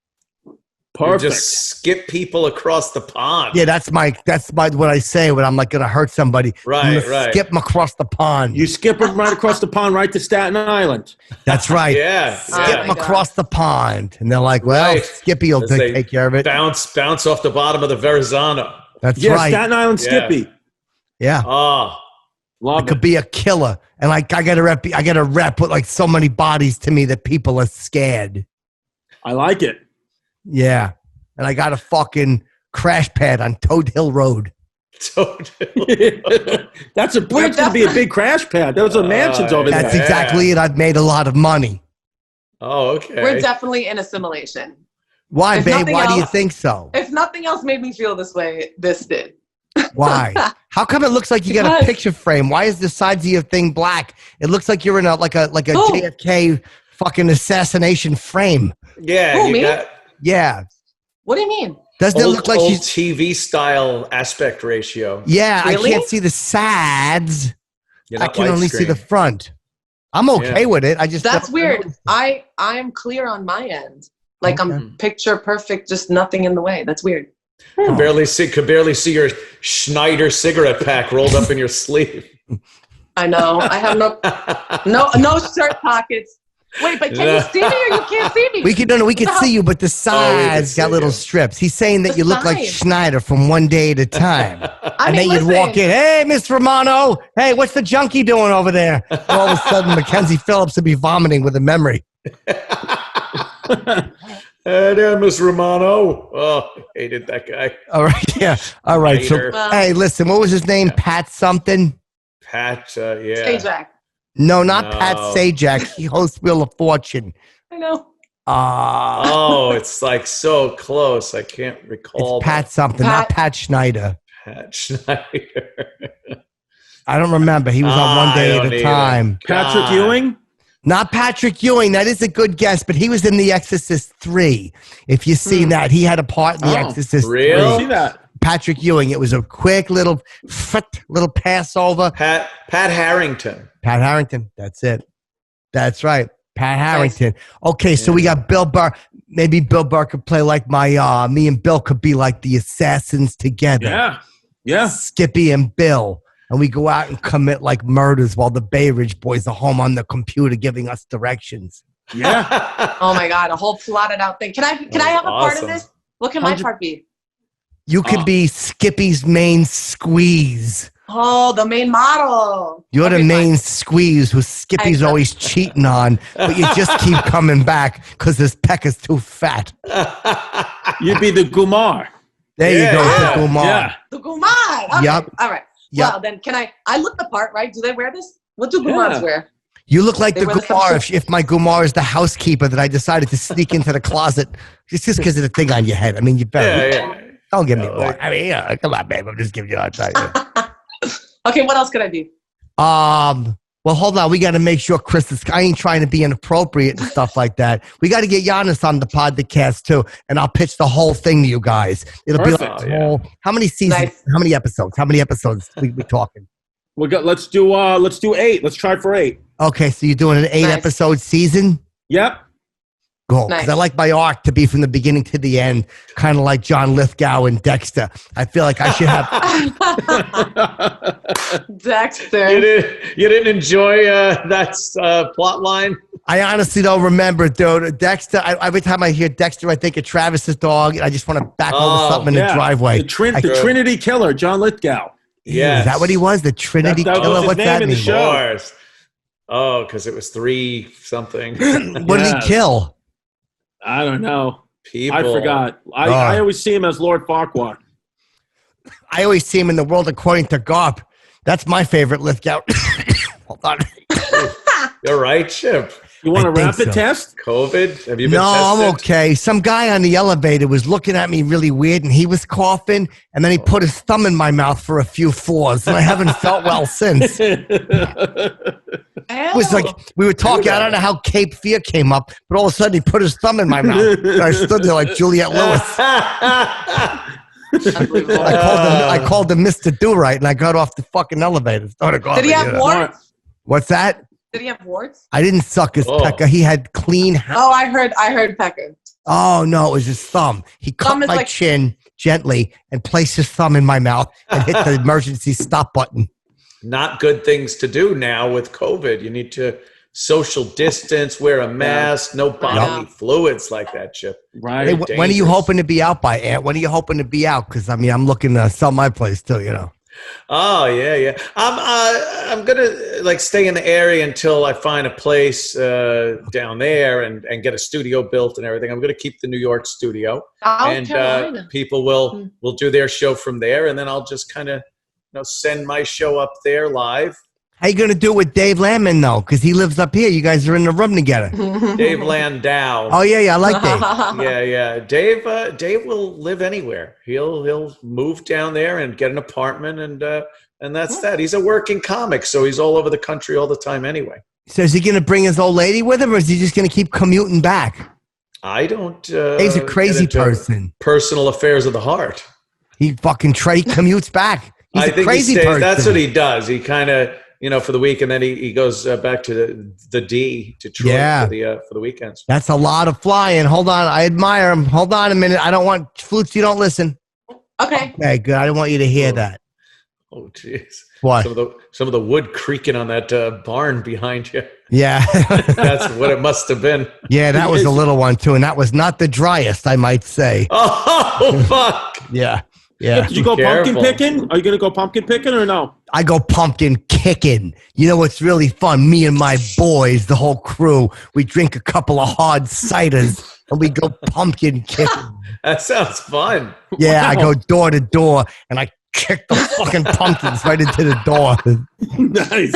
Perfect. You just skip people across the pond. Yeah, that's what I say when I'm like gonna hurt somebody. Right. Skip them across the pond. You skip them right across the pond, right to Staten Island. That's right. Yeah. Skip them across the pond, and they're like, "Well, Skippy will take care of it." Bounce off the bottom of the Verrazano. That's right. Staten Island Skippy. Yeah. Oh, love it. Could be a killer, and like I got a rep with like so many bodies to me that people are scared. I like it. Yeah, and I got a fucking crash pad on Toad Hill Road. That's going to be a big crash pad. Those are mansions over there. That's exactly it. I've made a lot of money. Oh, okay. We're definitely in assimilation. Why, babe? Why do you think so? If nothing else made me feel this way, this did. Why? How come it looks like you got a picture frame? Why is the sides of your thing black? It looks like you're in a JFK fucking assassination frame. Yeah. Yeah. What do you mean? Doesn't it look like she's TV style aspect ratio? Yeah, really? I can't see the sides. I can only see screen. the front. I'm okay with it. That's weird. I am clear on my end. Like I'm picture perfect, just nothing in the way. That's weird. Could barely see your Schneider cigarette pack rolled up in your sleeve. I know. I have no shirt pockets. Wait, but can you see me or you can't see me? We can see you, but the sides got little strips. He's saying that you look like Schneider from One Day at a Time. And then you'd walk in, hey, Miss Romano, hey, what's the junkie doing over there? And all of a sudden, Mackenzie Phillips would be vomiting with a memory. Hey there, Miss Romano. Oh, hated that guy. All right, yeah. All right. So, hey, listen, what was his name? Pat something? Pat, Sajak. No, not Pat Sajak. He hosts Wheel of Fortune. I know. Oh, it's like so close. I can't recall. It's Pat something, not Pat Schneider. Pat Schneider. I don't remember. He was on One Day at a Time. Patrick Ewing? Not Patrick Ewing. That is a good guess, but he was in The Exorcist 3. If you've seen that, he had a part in The Exorcist 3. I see that. Patrick Ewing. It was a quick little Passover. Pat Harrington. Pat Harrington. That's it. That's right. Pat Harrington. Okay, so we got Bill Burr. Maybe Bill Burr could play like me and Bill could be like the assassins together. Yeah. Skippy and Bill. And we go out and commit like murders while the Bay Ridge boys are home on the computer giving us directions. Yeah. Oh my God, a whole plotted out thing. Can I have a part in this? What can my part be? You could be Skippy's main squeeze. Oh, the main model. You're the main squeeze who Skippy's always cheating on, but you just keep coming back because his peck is too fat. You'd be the Gumar. There you go, the Gumar. Yeah. The Gumar. Okay. Yep. All right. Yep. Well, then I look the part, right? Do they wear this? What do Gumars wear? You look like the Gumar if my Gumar is the housekeeper that I decided to sneak into the closet just because of the thing on your head. I mean, you better. Don't give me more. I mean, come on, babe. I'm just giving you a hard time. Okay, what else could I do? Well, hold on. We got to make sure I ain't trying to be inappropriate and stuff like that. We got to get Giannis on the podcast too, and I'll pitch the whole thing to you guys. It'll be like how many seasons? Nice. How many episodes? How many episodes we talking? Let's do 8. Let's try for 8. Okay, so you're doing an 8-episode season? Yep. Cool. Because I like my arc to be from the beginning to the end, kind of like John Lithgow and Dexter. I feel like I should have Dexter. You didn't enjoy that plot line? I honestly don't remember, dude. Dexter. Every time I hear Dexter, I think of Travis's dog. I just want to back over something in the driveway. The Trinity Killer, John Lithgow. Yeah, is that what he was? The Trinity Killer. What's that mean? Oh, because it was 3 something. What did he kill? I don't know. People. I forgot. I always see him as Lord Farquaad. I always see him in The World According to Garp. That's my favorite Lithgow. Hold on. You're right, Chip. You want a rapid test? COVID? Have you been tested? No, I'm okay. Some guy on the elevator was looking at me really weird, and he was coughing, and then he put his thumb in my mouth for a few fours, and I haven't felt well since. It was like we were talking. I don't know how Cape Fear came up, but all of a sudden he put his thumb in my mouth. And I stood there like Juliette Lewis. I called him Mr. Do-Right, and I got off the fucking elevator. Did he have warts? What's that? Did he have warts? I didn't suck his pecker. He had clean hands. Oh, I heard pecker. Oh, no, it was his thumb. He cut my chin gently and placed his thumb in my mouth and hit the emergency stop button. Not good things to do now with COVID. You need to social distance, wear a mask, no bodily fluids like that, Chip. Right. Hey, when are you hoping to be out by, Ant? When are you hoping to be out? Because, I mean, I'm looking to sell my place too, you know. Oh, yeah. I'm going to stay in the area until I find a place down there and get a studio built and everything. I'm going to keep the New York studio. And people will do their show from there. And then I'll just kind of send my show up there live. How you going to do it with Dave Landman, though? Because he lives up here. You guys are in the room together. Dave Landau. Oh, yeah, I like Dave. Yeah. Dave will live anywhere. He'll move down there and get an apartment, and that's that. He's a working comic, so he's all over the country all the time anyway. So is he going to bring his old lady with him, or is he just going to keep commuting back? I don't. He's a crazy person. Personal affairs of the heart. He fucking commutes back. He's I think crazy he stays, person. That's what he does. He kind of, for the week, and then he goes back to the D, Detroit for the weekends. That's a lot of flying. Hold on. I admire him. Hold on a minute. I don't want Flutes. You don't listen. Okay. Okay, good. I don't want you to hear that. Oh, jeez. What? Some of the wood creaking on that barn behind you. Yeah. That's what it must have been. Yeah, that was a little one, too. And that was not the driest, I might say. Oh, fuck. Yeah. Did you go pumpkin picking? Are you going to go pumpkin picking or no? I go pumpkin kicking. You know what's really fun? Me and my boys, the whole crew, we drink a couple of hard ciders and we go pumpkin kicking. That sounds fun. Yeah, wow. I go door to door and I kick the fucking pumpkins right into the door. Nice.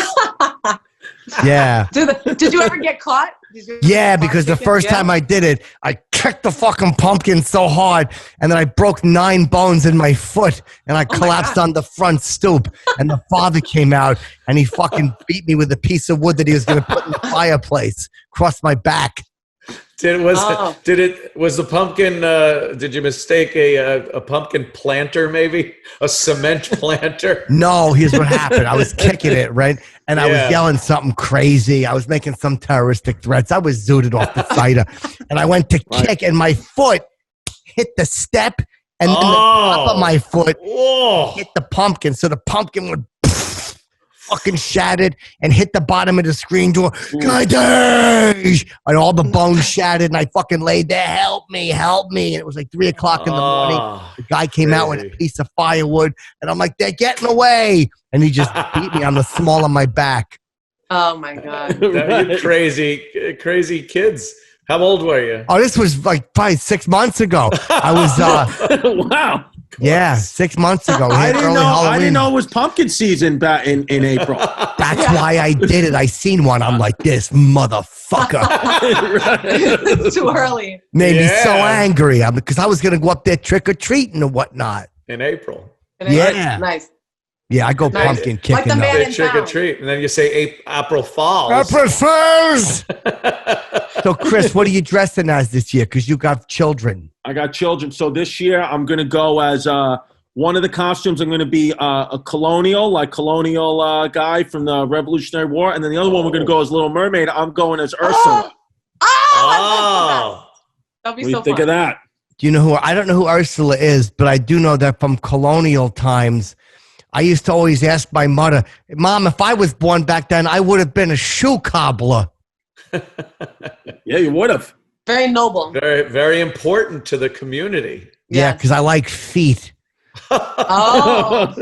Yeah. Did you ever get caught? Yeah, because the first time I did it, I kicked the fucking pumpkin so hard, and then I broke 9 bones in my foot, and I collapsed on the front stoop. And the father came out, and he fucking beat me with a piece of wood that he was going to put in the fireplace across my back. Was the pumpkin? Did you mistake a pumpkin planter? Maybe a cement planter? No, here's what happened. I was kicking it, right? And I was yelling something crazy. I was making some terroristic threats. I was zooted off the cider. And I went to kick, and my foot hit the step, and then the top of my foot hit the pumpkin. So the pumpkin would fucking shattered and hit the bottom of the screen door. And all the bones shattered, and I fucking laid there, help me. And it was like 3 o'clock in the morning. The guy came out with a piece of firewood, and I'm like, they're getting away. And he just beat me on the small of my back. Oh my God. You crazy kids. How old were you? Oh, this was like probably 6 months ago. I was wow. Yeah, 6 months ago. I didn't know it was pumpkin season back in April. That's why I did it. I seen one. I'm like, this motherfucker. It's too early. Made me so angry because I was going to go up there trick-or-treating and whatnot. In April. Yeah. Nice. Yeah, I go pumpkin kicking. Like the man in trick or treat, and then you say April Fools. April Fools. So, Chris, what are you dressing as this year? Because you got children. I got children. So this year I'm going to go as one of the costumes. I'm going to be a colonial guy from the Revolutionary War, and then the other one we're going to go as Little Mermaid. I'm going as Ursula. That'll be what do you so think fun. of that? Do you know who? I don't know who Ursula is, but I do know that from colonial times. I used to always ask my mother, Mom, if I was born back then, I would have been a shoe cobbler. Yeah, you would have. Very noble. Very, very important to the community. Yeah, because I like feet. Oh.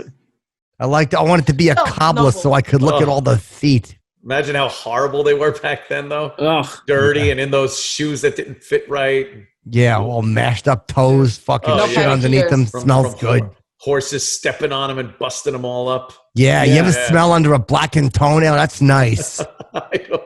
I wanted to be a cobbler noble. so I could look at all the feet. Imagine how horrible they were back then, though. Ugh. Dirty and in those shoes that didn't fit right. Yeah, all mashed up toes, fucking shit underneath them. Smells good. Horses stepping on them and busting them all up. Yeah, you ever smell under a blackened toenail? That's nice. I don't.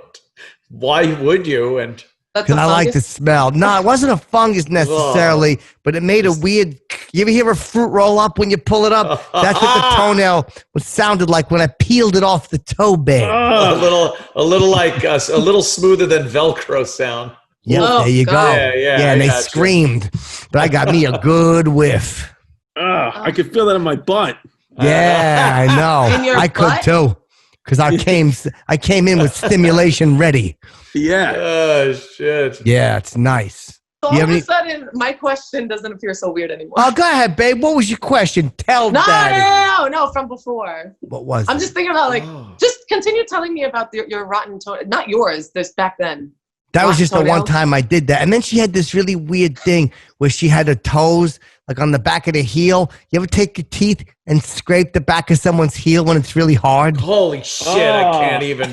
Why would you? And because I like the smell. No, it wasn't a fungus necessarily, but it made a weird. You ever hear a fruit roll up when you pull it up? That's what the toenail sounded like when I peeled it off the toe bed. A little smoother than Velcro sound. Yeah, there you go. Yeah, and they screamed, but I got me a good whiff. I could feel that in my butt. Yeah, I know. In your I could butt? too, because I came in with stimulation ready. Yeah. Oh shit. Yeah, it's nice. So all of a sudden, my question doesn't appear so weird anymore. Oh, go ahead, babe. What was your question? Tell Daddy. No, from before. What was I'm it? just thinking about just continue telling me about your rotten toe. Not yours. This back then. That was just the one time I did that. And then she had this really weird thing where she had her toes like on the back of the heel. You ever take your teeth and scrape the back of someone's heel when it's really hard? Holy shit, I can't even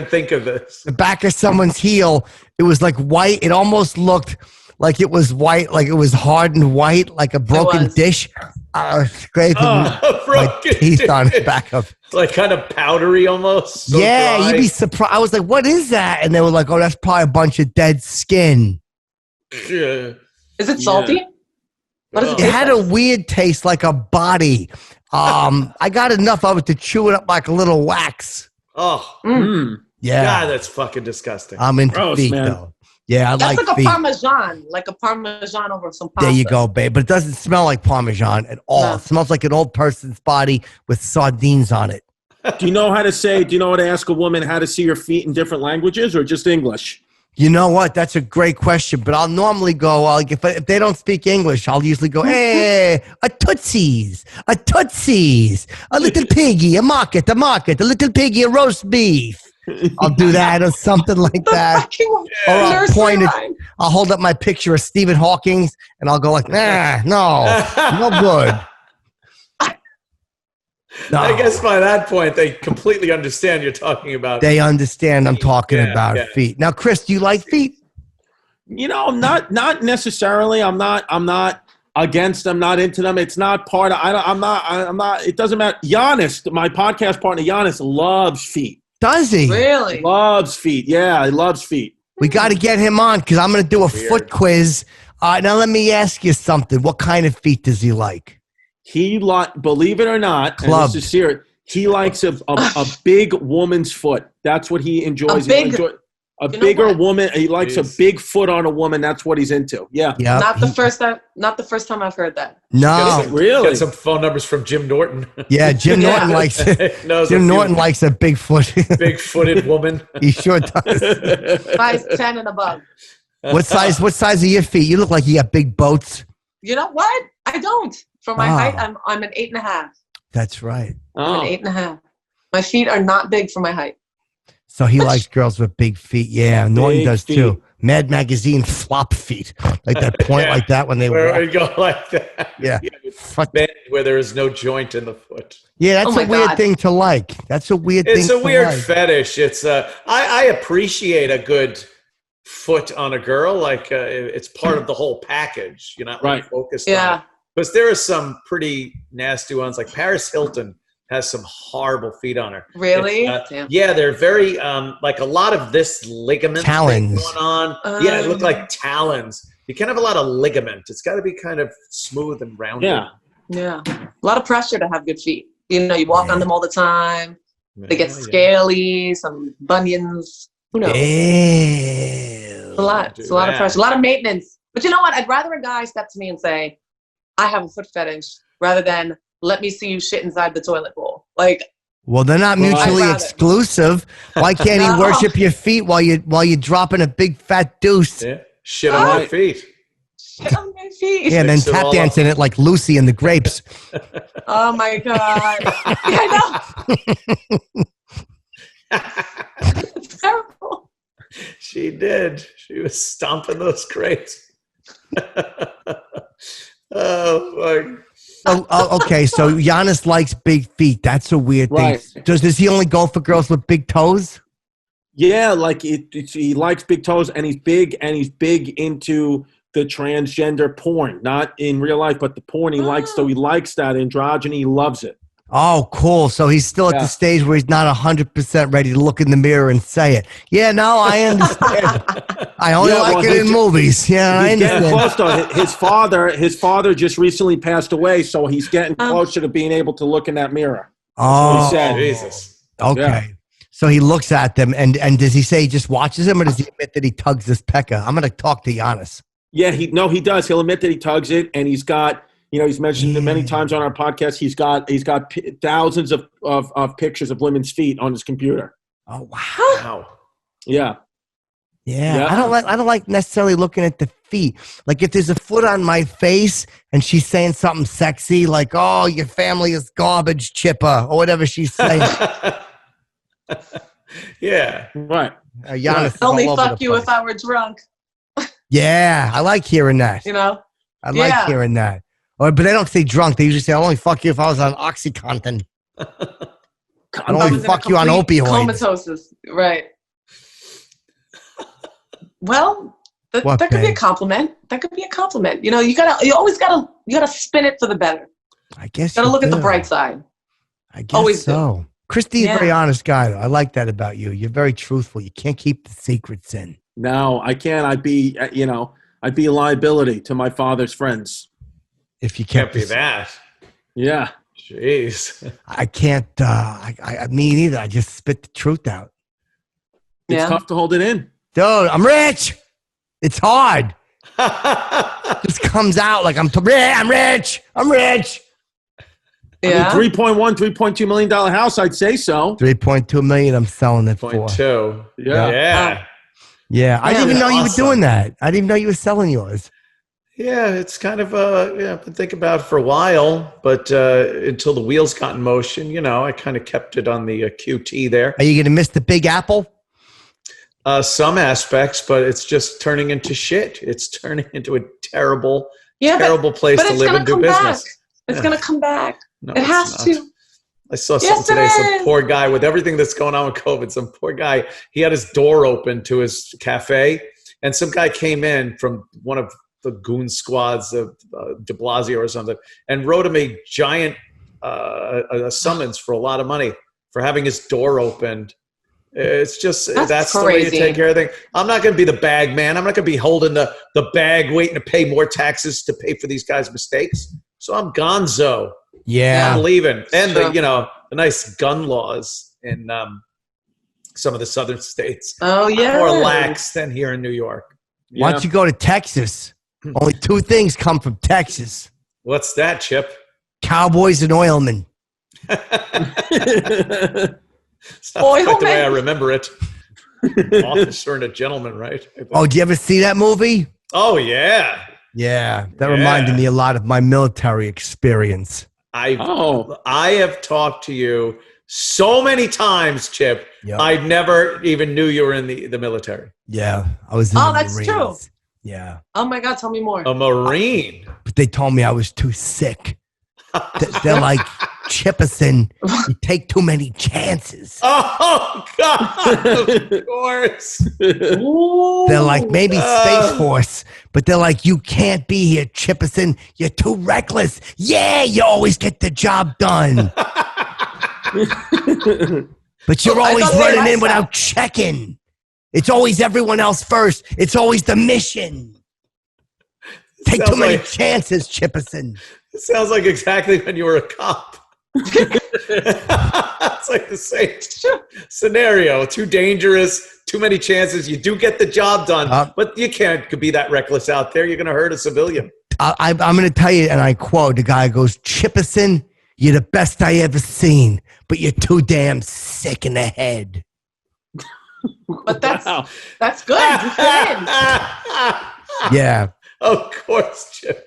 think of this. The back of someone's heel, it was like white. It almost looked like it was white, like it was hard and white, like a broken dish. I was scraping my teeth on the back of. Like kind of powdery almost. So yeah, dry. You'd be surprised. I was like, what is that? And they were like, oh, that's probably a bunch of dead skin. Yeah. Is it salty? What does it taste had a weird taste like a body. I got enough of it to chew it up like a little wax. Oh. Yeah. God, that's fucking disgusting. I'm into feet, though. Yeah, That's like feet. a parmesan over some pasta. There you go, babe. But it doesn't smell like Parmesan at all. No. It smells like an old person's body with sardines on it. Do you know how to ask a woman how to see your feet in different languages or just English? You know what? That's a great question. But I'll normally go, if they don't speak English, I'll usually go, hey, a tootsies, a little piggy, a market, a little piggy, a roast beef. I'll do that or something like that. Or I'll point it. I'll hold up my picture of Stephen Hawking and I'll go like, no good. No. I guess by that point, they completely understand you're talking about. They understand I'm talking about feet. Now, Chris, do you like feet? You know, not necessarily. I'm not against them, not into them. It's not part of, I'm not, it doesn't matter. Giannis, my podcast partner, Giannis loves feet. Does he? Really? Loves feet. Yeah, he loves feet. We got to get him on because I'm going to do a foot quiz. Now, let me ask you something. What kind of feet does he like? Believe it or not, and this is serious, he likes a big woman's foot. That's what he enjoys. A bigger woman. He likes a big foot on a woman. That's what he's into. Yeah. Yep. Not the first time I've heard that. No. Really? Get some phone numbers from Jim Norton. Yeah, Jim Norton likes Jim Norton likes a big foot. Big-footed woman. He sure does. Size 10 and above. What size are your feet? You look like you got big boats. You know what? I don't. For my height, I'm an 8.5. That's right. I'm an 8.5. My feet are not big for my height. So he likes girls with big feet. Yeah, Norton does feet. too. Mad Magazine flop feet. Like that point like that when they Where walk. we go like that. Yeah. Bend where there is no joint in the foot. Yeah, that's a weird thing to like. That's a weird thing It's to a weird like. fetish. It's I appreciate a good foot on a girl. Like it's part of the whole package. You're not really focused on it. Because there are some pretty nasty ones. Like Paris Hilton has some horrible feet on her. Really? Yeah, they're very like a lot of this ligament talons going on. Yeah, it look like talons. You can't have a lot of ligament. It's got to be kind of smooth and rounded. Yeah. A lot of pressure to have good feet. You know, you walk on them all the time. They get scaly, some bunions. Who knows? It's a lot. It's a lot of pressure. A lot of maintenance. But you know what? I'd rather a guy step to me and say, I have a foot fetish, rather than let me see you shit inside the toilet bowl. Like, well, they're not mutually exclusive. Why can't he worship your feet while you're dropping a big fat deuce? Yeah. Shit on my feet. Shit on my feet. Yeah, and then tap dancing it like Lucy and the Grapes. Oh my God. I know. It's terrible. She did. She was stomping those grapes. Oh, my. Okay, so Giannis likes big feet. That's a weird thing. Does he only go for girls with big toes? Yeah, like he likes big toes, and he's big into the transgender porn. Not in real life, but the porn he likes. So he likes that androgyny. He loves it. Oh, cool. So he's still at the stage where he's not 100% ready to look in the mirror and say it. Yeah, no, I understand. I only like it in movies. Yeah, I understand. Getting close to his father just recently passed away, so he's getting closer to being able to look in that mirror. Oh, he said. Jesus. Okay. Yeah. So he looks at them, and does he say he just watches them, or does he admit that he tugs this pecker? I'm going to talk to Giannis. Yeah, he does. He'll admit that he tugs it, and he's got. You know, he's mentioned it many times on our podcast. He's got thousands of pictures of women's feet on his computer. Oh wow! Yeah. I don't like necessarily looking at the feet. Like if there's a foot on my face and she's saying something sexy, like "Oh, your family is garbage, Chipper," or whatever she's saying. Yeah, right. Giannis only fuck you if I were drunk. Yeah, I like hearing that. You know, I like hearing that. But they don't say drunk. They usually say, I'll only fuck you if I was on OxyContin. I'd only fuck you on opioids. Comatosis. Right. Well, that could be a compliment. That could be a compliment. You know, you gotta spin it for the better. I guess you gotta look at the bright side. I guess always so. Christy's a very honest guy, though. I like that about you. You're very truthful. You can't keep the secrets in. No, I can't. I'd be a liability to my father's friends. If you can't be that. Yeah. Jeez. I can't, I me neither. I just spit the truth out. It's tough to hold it in. Dude, I'm rich. It's hard. Just comes out like I'm rich. I'm rich. Yeah. I mean, $3.2 million house, I'd say so. $3.2 million I'm selling it for. 2. Yeah. Yeah. I didn't even know you were doing that. I didn't even know you were selling yours. Yeah, it's kind of I've been thinking about it for a while, but until the wheels got in motion, you know, I kind of kept it on the QT there. Are you going to miss the Big Apple? Some aspects, but it's just turning into shit. It's turning into a terrible place to live and do business. It's going to come back. No, it has to. I saw something today. Some poor guy with everything that's going on with COVID. Some poor guy. He had his door open to his cafe, and some guy came in from one of the goon squads of de Blasio or something, and wrote him a giant a summons for a lot of money for having his door opened It's just that's the way you crazy. take care of things. I'm not going to be the bag man. I'm not going to be holding the bag, waiting to pay more taxes to pay for these guys' mistakes. So I'm gonzo. Yeah. I'm leaving. And the nice gun laws in some of the southern states. Oh yeah. More lax than here in New York. Why don't you go to Texas? Only 2 things come from Texas. What's that, Chip? Cowboys and oilmen. It's not quite the way I remember it. Officer and a gentleman, right? Oh, did you ever see that movie? Oh, yeah. Yeah, that reminded me a lot of my military experience. I have talked to you so many times, Chip. Yep. I never even knew you were in the military. Yeah, I was in the that's Marines. true. Yeah. Oh my God, tell me more. A Marine. But they told me I was too sick. They're like, Chipperson, you take too many chances. Oh, God, of course. They're like, maybe Space Force, but they're like, you can't be here, Chipperson. You're too reckless. Yeah, you always get the job done. But you're always running in without checking. It's always everyone else first. It's always the mission. Take too many chances, Chipperson. It sounds like exactly when you were a cop. It's like the same scenario. Too dangerous, too many chances. You do get the job done, but you could be that reckless out there. You're going to hurt a civilian. I'm going to tell you, and I quote, the guy goes, Chipperson, you're the best I ever seen, but you're too damn sick in the head. But that's good. You fit in. Yeah. Of course, Chip.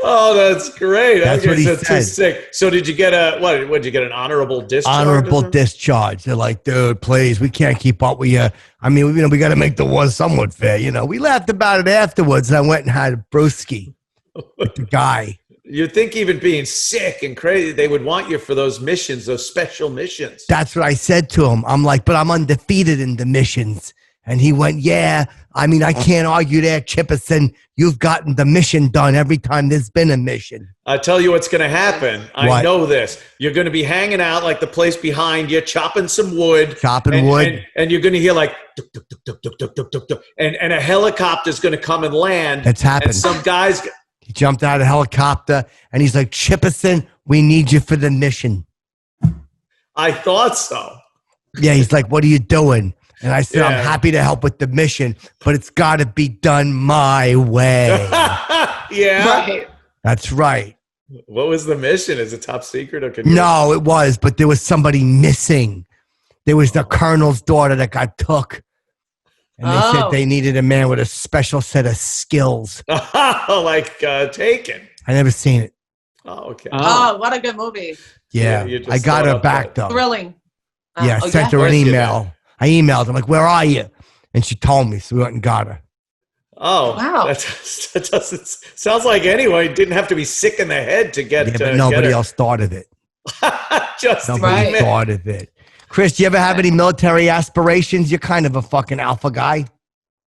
Oh, that's great. That's what he said. Too sick. So did you get did you get an honorable discharge? Honorable discharge. They're like, dude, please, we can't keep up with you. I mean, we got to make the war somewhat fair. We laughed about it afterwards. I went and had a brewski with the guy. You'd think even being sick and crazy, they would want you for those missions, those special missions. That's what I said to him. I'm like, but I'm undefeated in the missions. And he went, yeah, I mean, I can't argue there, Chipperson. You've gotten the mission done every time there's been a mission. I tell you what's going to happen. I know this. You're going to be hanging out like the place behind you, chopping some wood. And you're going to hear like, duk, duk, duk, duk, duk, duk, duk, duk, duk, and a helicopter's going to come and land. That's happened. And some guys... He jumped out of the helicopter, and he's like, Chipperson, we need you for the mission. I thought so. Yeah, he's like, what are you doing? And I said, I'm happy to help with the mission, but it's got to be done my way. Yeah. Right. That's right. What was the mission? Is it top secret? Or No, it was, but there was somebody missing. There was the colonel's daughter that got took. And they said they needed a man with a special set of skills. Like Taken. I never seen it. Oh, okay. Oh, what a good movie. Yeah, I got her back, though. Thrilling. Yeah, I sent her an email. I emailed her, like, where are you? And she told me, so we went and got her. Oh, wow. That doesn't sounds like anyone didn't have to be sick in the head to get but nobody else thought of it. Nobody thought of it. Chris, do you ever have any military aspirations? You're kind of a fucking alpha guy.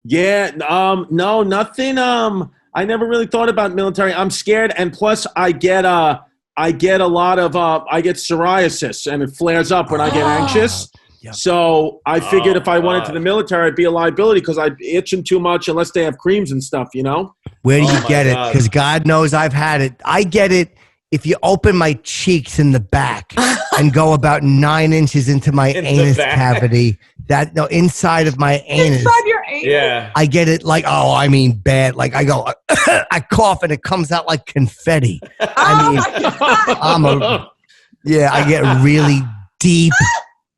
Yeah, no, nothing. I never really thought about military. I'm scared, and plus, I get a lot of I get psoriasis, and it flares up when I get anxious. Yep. So I figured if I went into the military, I'd be a liability because I'd be itching too much unless they have creams and stuff, Where do you get it? Because God knows I've had it. I get it if you open my cheeks in the back and go about 9 inches into my anus cavity. Inside of my anus. Inside your anus? Yeah. I get it bad. Like I go, I cough and it comes out like confetti. I get really deep,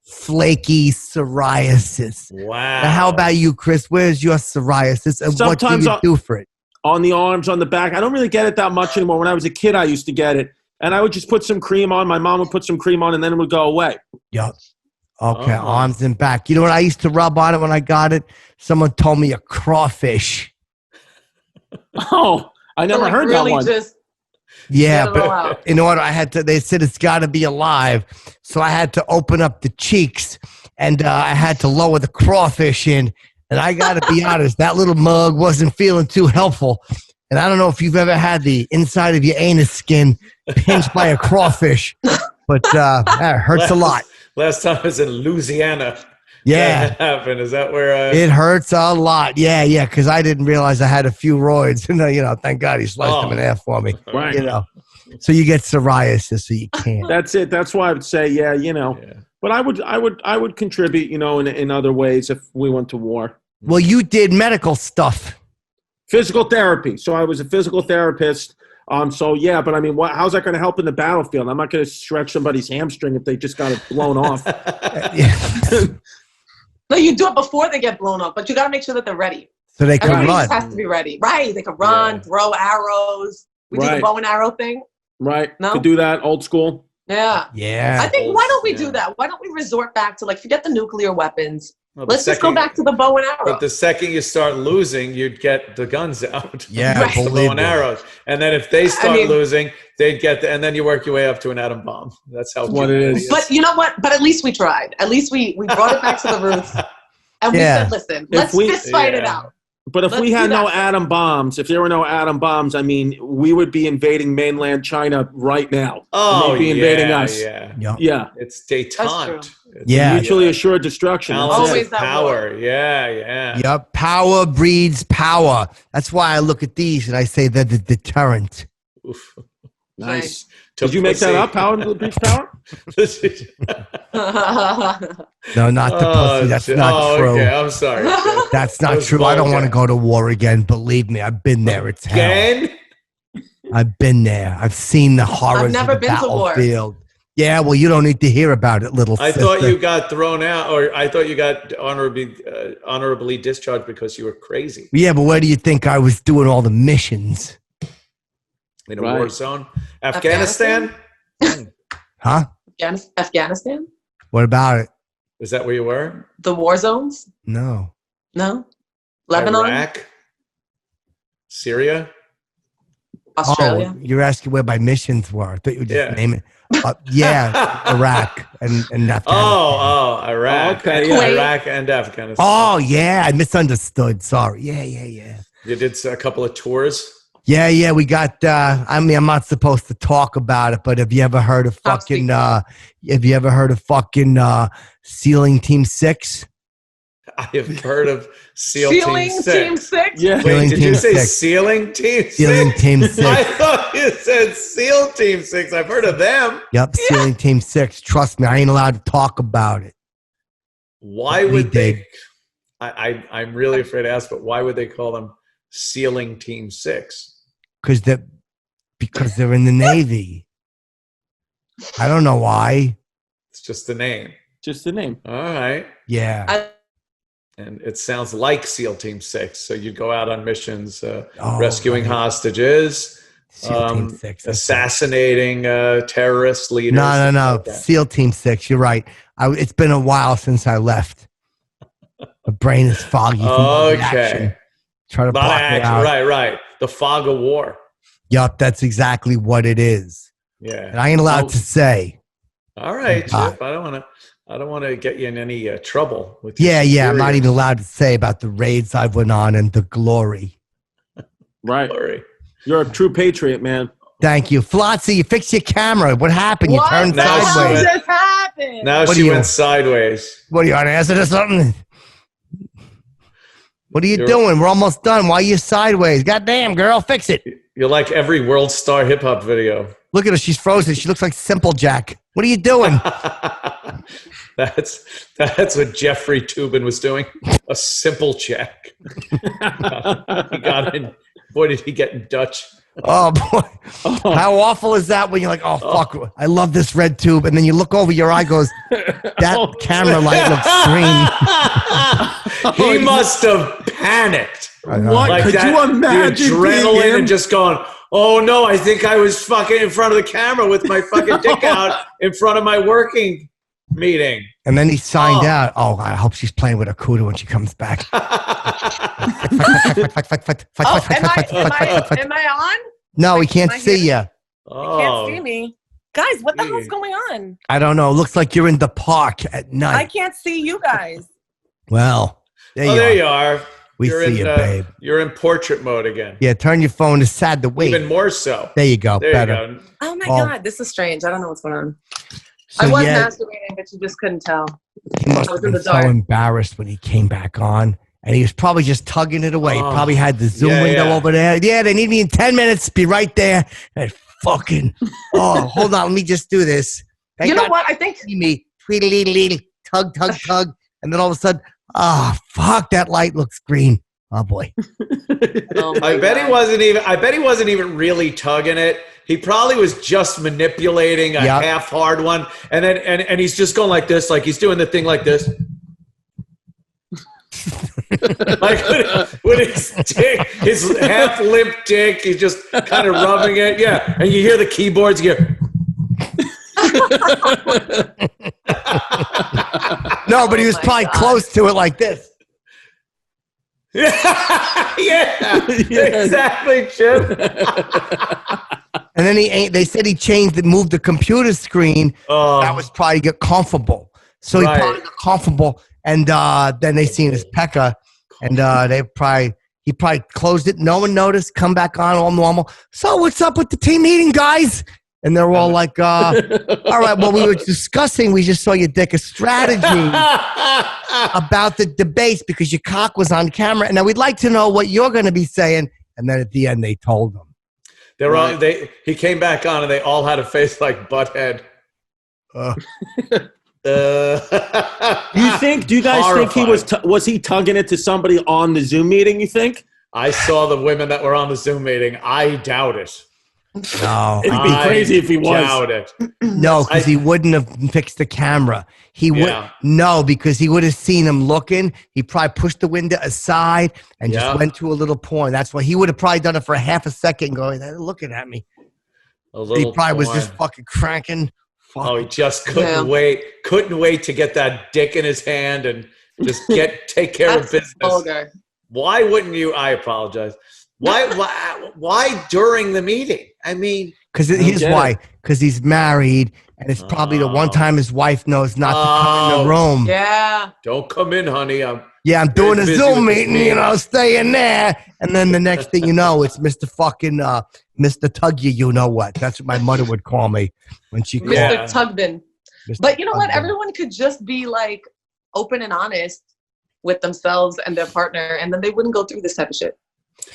flaky psoriasis. Wow. Now, how about you, Chris? Where's your psoriasis and what do you do for it? On the arms, on the back. I don't really get it that much anymore. When I was a kid, I used to get it. And I would just put some cream on. My mom would put some cream on, and then it would go away. Yep. Okay, arms and back. You know what I used to rub on it when I got it? Someone told me a crawfish. Oh, I never heard that one. Yeah, but in order, they said it's got to be alive. So I had to open up the cheeks, and I had to lower the crawfish in. And I got to be honest, that little mug wasn't feeling too helpful. And I don't know if you've ever had the inside of your anus skin pinched by a crawfish, but that hurts a lot. Last time I was in Louisiana. Yeah. That happened. Is that where? It hurts a lot. Yeah. Because I didn't realize I had a few roids. And, thank God he sliced them in half for me. Right. So you get psoriasis, so you can't. That's it. That's why I would say, yeah. But I would contribute, in other ways if we went to war. Well, you did medical stuff. Physical therapy. So I was a physical therapist. So yeah, but I mean, how's that going to help in the battlefield? I'm not going to stretch somebody's hamstring if they just got it blown off. No, you do it before they get blown up, but you got to make sure that they're ready. So they can Everybody run. just has to be ready. Right. They can run, throw arrows. We do the bow and arrow thing. Right. No? To do that old school. Yeah. Yeah. I think, why don't we do that? Why don't we resort back to, forget the nuclear weapons. Well, Let's just go back to the bow and arrow. But the second you start losing, you'd get the guns out. Yeah, Right. The bow and arrows. And then if they start losing, they'd get and then you work your way up to an atom bomb. That's how what it is. But you know what? But at least we tried. At least we brought it back to the roots. And we said, listen, let's fist fight it out. But if we had no atom bombs, if there were no atom bombs, I mean, we would be invading mainland China right now. Oh, they'd be invading us. Yeah. It's détente. It's mutually assured destruction. Always that power. Yeah. Yep. Power breeds power. That's why I look at these and I say they're the deterrent. Oof. Nice. Did you make that up? Power breeds power? No, not the pussy. That's not true. Okay, I'm sorry. That's not true. I don't want to go to war again. Believe me, I've been there. It's hell. I've been there. I've seen the horrors I've never of the been to war. battlefield. Yeah, well, you don't need to hear about it, little sister. I thought you got thrown out, or I thought you got honorably discharged because you were crazy. Yeah, but where do you think I was doing all the missions? In a war zone? Afghanistan? Huh? Afghanistan? What about it? Is that where you were? The war zones? No. Lebanon? Iraq? Syria? Australia? Oh, you're asking where my missions were. I thought you were just naming Iraq and Afghanistan. Oh, Iraq. Okay, yeah. Iraq and Afghanistan. Oh, yeah. I misunderstood. Sorry. Yeah. You did a couple of tours? Yeah. We got, I'm not supposed to talk about it, but have you ever heard of Sealing Team 6? I have heard of SEAL Team 6. Yeah. Wait, did you say Sealing Team 6? Sealing Team 6. I thought you said SEAL Team 6. I've heard of them. Yep, Sealing Team 6. Trust me, I ain't allowed to talk about it. Why would they? I'm really afraid to ask, but why would they call them Sealing Team 6? Because they're in the Navy. I don't know why. It's just the name. Just the name. All right. Yeah. And it sounds like SEAL Team 6. So you go out on missions, rescuing hostages, SEAL Team 6. assassinating terrorist leaders. No. Like SEAL Team 6. You're right. It's been a while since I left. My brain is foggy. Okay. Try to block it out. Right. The fog of war. Yup, that's exactly what it is. Yeah. And I ain't allowed to say. All right, Chip. I don't want to get you in any trouble with Yeah. I'm not even allowed to say about the raids I went on and the glory. Right. You're a true patriot, man. Thank you. Flutesey, you fixed your camera. What happened? You turned What sideways. just happened? Now she went sideways. What are you on acid or something? What are you doing? We're almost done. Why are you sideways? Goddamn, girl, fix it. You're like every World Star hip hop video. Look at her. She's frozen. She looks like Simple Jack. What are you doing? That's what Jeffrey Toobin was doing. A Simple Jack. He got in. Boy, did he get in Dutch. Oh, boy. How awful is that when you're like, oh, fuck, I love this red tube. And then you look over, your eye goes, that camera light looks green. He must have panicked. What? Could you imagine the adrenaline and just going, oh, no, I think I was fucking in front of the camera with my fucking dick out in front of my working meeting. And then he signed out. Oh, I hope she's playing with a cuda when she comes back. Am I on? No, we can't see you. You can't see me. Guys, what the hell's going on? I don't know. Looks like you're in the park at night. I can't see you guys. Well, there you are. We see you, babe. You're in portrait mode again. Yeah, turn your phone to sad to wait. Even more so. There you go. There better. you go. Oh, my God. This is strange. I don't know what's going on. I was masturbating, but you just couldn't tell. He must have been so embarrassed when he came back on. And he was probably just tugging it away. He probably had the Zoom window over there. Yeah, they need me in 10 minutes. Be right there. And fucking, hold on. Let me just do this. You know what? I think. Me, tweedly, tug. And then all of a sudden, fuck, that light looks green. Oh, boy. I bet he wasn't even really tugging it. He probably was just manipulating a half hard one. And then and he's just going like this, like he's doing the thing like this. Like with his dick, his half limp dick, he's just kind of rubbing it. Yeah. And you hear the keyboards, you hear. No, but he was probably close to it like this. Yeah, exactly, Chip. And then they said he moved the computer screen. That was probably get comfortable. So he probably got comfortable, and then they seen his pecker, and he probably closed it. No one noticed. Come back on, all normal. So what's up with the team meeting, guys? And they're all like, all right, well, we were discussing, we just saw your dick, a strategy about the debates because your cock was on camera. And now we'd like to know what you're going to be saying. And then at the end, they told him. He came back on and they all had a face like Butthead. Do you guys think he was he tugging it to somebody on the Zoom meeting, you think? I saw the women that were on the Zoom meeting. I doubt it. No, it'd be crazy if he was. Doubt it. No, because he wouldn't have fixed the camera. He would because he would have seen him looking. He probably pushed the window aside and just went to a little porn. That's why he would have probably done it for a half a second, going, "They're looking at me." He probably was just fucking cranking. Oh, he just couldn't wait. Couldn't wait to get that dick in his hand and just take care of business. Vulgar. Why wouldn't you? I apologize. Why during the meeting? I mean, because here's why. Because he's married, and it's probably the one time his wife knows not to come in the room. Yeah. Don't come in, honey. I'm doing a Zoom meeting. Stay in there. And then the next thing you know, it's Mr. Fucking Mr. Tug you know what? That's what my mother would call me when she called Mr. Tugbin. But you know what? Everyone could just be like open and honest with themselves and their partner, and then they wouldn't go through this type of shit.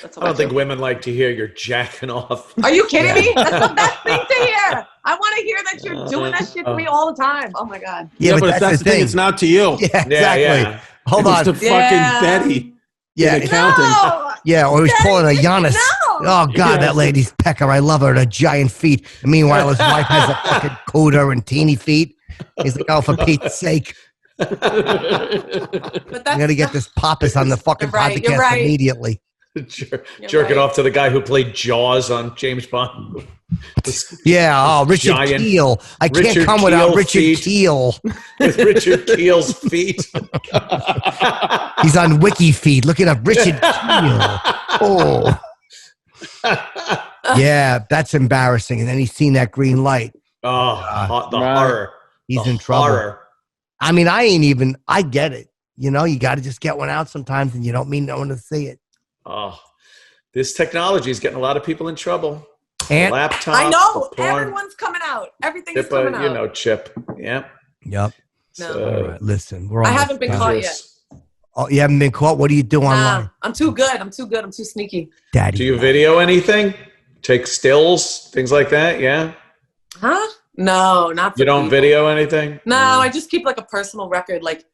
I don't think women like to hear you're jacking off. Are you kidding me? That's the best thing to hear. I want to hear that you're doing that shit to me all the time. Oh my God. Yeah, but that's the thing. It's not to you. Yeah, exactly. Yeah. Hold on. It's to fucking Betty. Yeah, accounting. No. Yeah, or he's pulling a Giannis. No. Oh God, that lady's pecker. I love her. Her giant feet. And meanwhile, his wife has a fucking cooter and teeny feet. He's like, oh, for Pete's sake. I'm gonna get this Pappas on the fucking podcast immediately. Jerking off to the guy who played Jaws on James Bond. Richard Keel. I can't come without Richard Keel. With Richard Keel's feet. He's on Wiki feed. Look it up. Richard Keel. Oh. Yeah, that's embarrassing. And then he's seen that green light. Oh, the horror. He's in trouble. Horror. I mean, I get it. You know, you got to just get one out sometimes and you don't mean no one to see it. Oh, this technology is getting a lot of people in trouble. And laptop. I know. Everyone's coming out. Everything is coming out. You know, Chip. Yeah. Yep. No. All right, listen, I haven't been caught yet. Oh, you haven't been caught? What do you do online? I'm too good. I'm too sneaky. Daddy. Do you video anything? Take stills? Things like that? Yeah. Huh? No, not for You don't video anything? No, I just keep like a personal record, like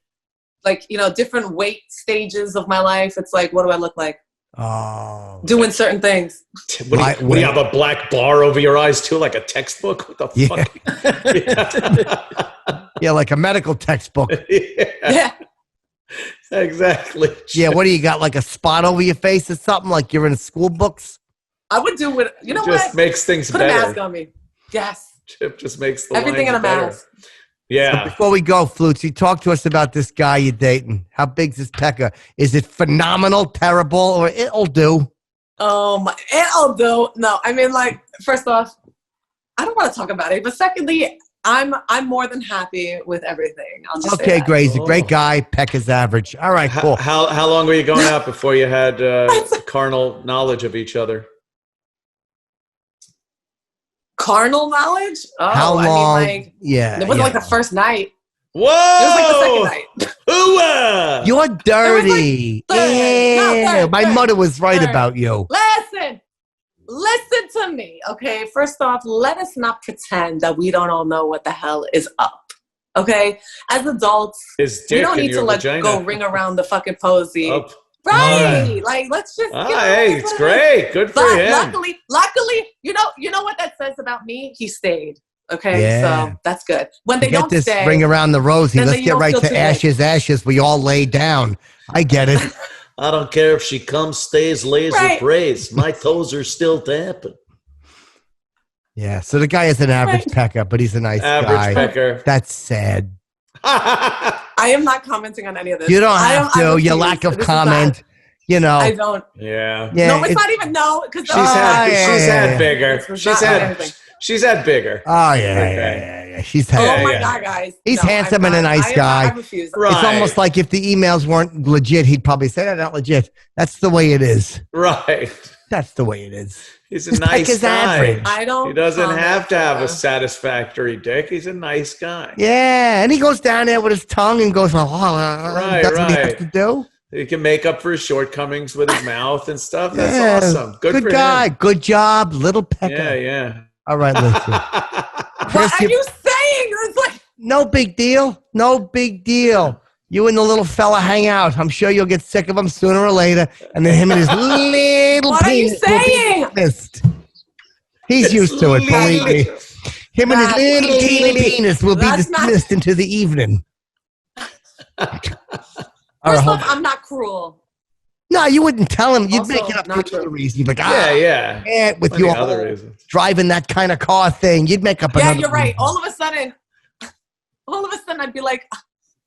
different weight stages of my life. It's like, what do I look like? Oh. Doing certain things. What do you have a black bar over your eyes too, like a textbook? What the fuck? Yeah, like a medical textbook. Yeah. Exactly. Yeah, what do you got, like a spot over your face or something, like you're in school books? I would do it. You know what? Just makes things Put better. a mask on me. Yes. Chip just makes the everything in a mask. Yeah. So before we go, Flutesey, talk to us about this guy you're dating. How big's his pecker? Is it phenomenal, terrible, or it'll do? It'll do. No, I mean, like, first off, I don't want to talk about it. But secondly, I'm more than happy with everything. I'll just say that. Great. He's a great guy. Pecker's average. All right, cool. How long were you going out before you had carnal knowledge of each other? Carnal knowledge? Oh, How long? I mean, like, yeah. it wasn't like the first night. Whoa! It was like the second night. Ooh, You're dirty. Third. My mother was right Third. about you. Listen to me, okay? First off, let us not pretend that we don't all know what the hell is up, okay? As adults, we don't need to go ring around the fucking posy. Oh. Right? Like, let's just. Hey, it's great. Good for him. Luckily, you know what that says about me? He stayed. Okay, Yeah. so that's good. When they Get don't this stay, ring around the rosy. then Let's you get don't right feel to too ashes. We all lay down. I get it. I don't care if she comes, stays, lays, or prays. My toes are still tapping. Yeah, so the guy is an average pecker, but he's a nice guy. Average pecker. That's sad. I am not commenting on any of this. You don't have to. Your lack of comment. You know. I don't. Yeah. No, it's not even because she's had bigger. She's had bigger. Oh yeah. She's had. Oh my God, guys. He's handsome and a nice guy. I refuse. Right. It's almost like if the emails weren't legit, he'd probably say they're not legit. That's the way it is. Right. That's the way it is. He's a nice guy. Average. He doesn't have to have a satisfactory dick. He's a nice guy. Yeah, and he goes down there with his tongue and goes, doesn't he have to do? He can make up for his shortcomings with his mouth and stuff. That's awesome. Good for guy. him. Good job, little pecker. Yeah. All right, listen. What are you saying? It's like no big deal. No big deal. You and the little fella hang out. I'm sure you'll get sick of him sooner or later. And then him and his little what penis. What are you saying? He's used to it, believe me. Him and his little teeny penis will be dismissed into the evening. First off, I'm not cruel. No, you wouldn't tell him. You'd Also, make it up for another reason. You'd be like, yeah. With your driving that kind of car thing, you'd make up another Yeah, you're right. reason. All of a sudden, I'd be like,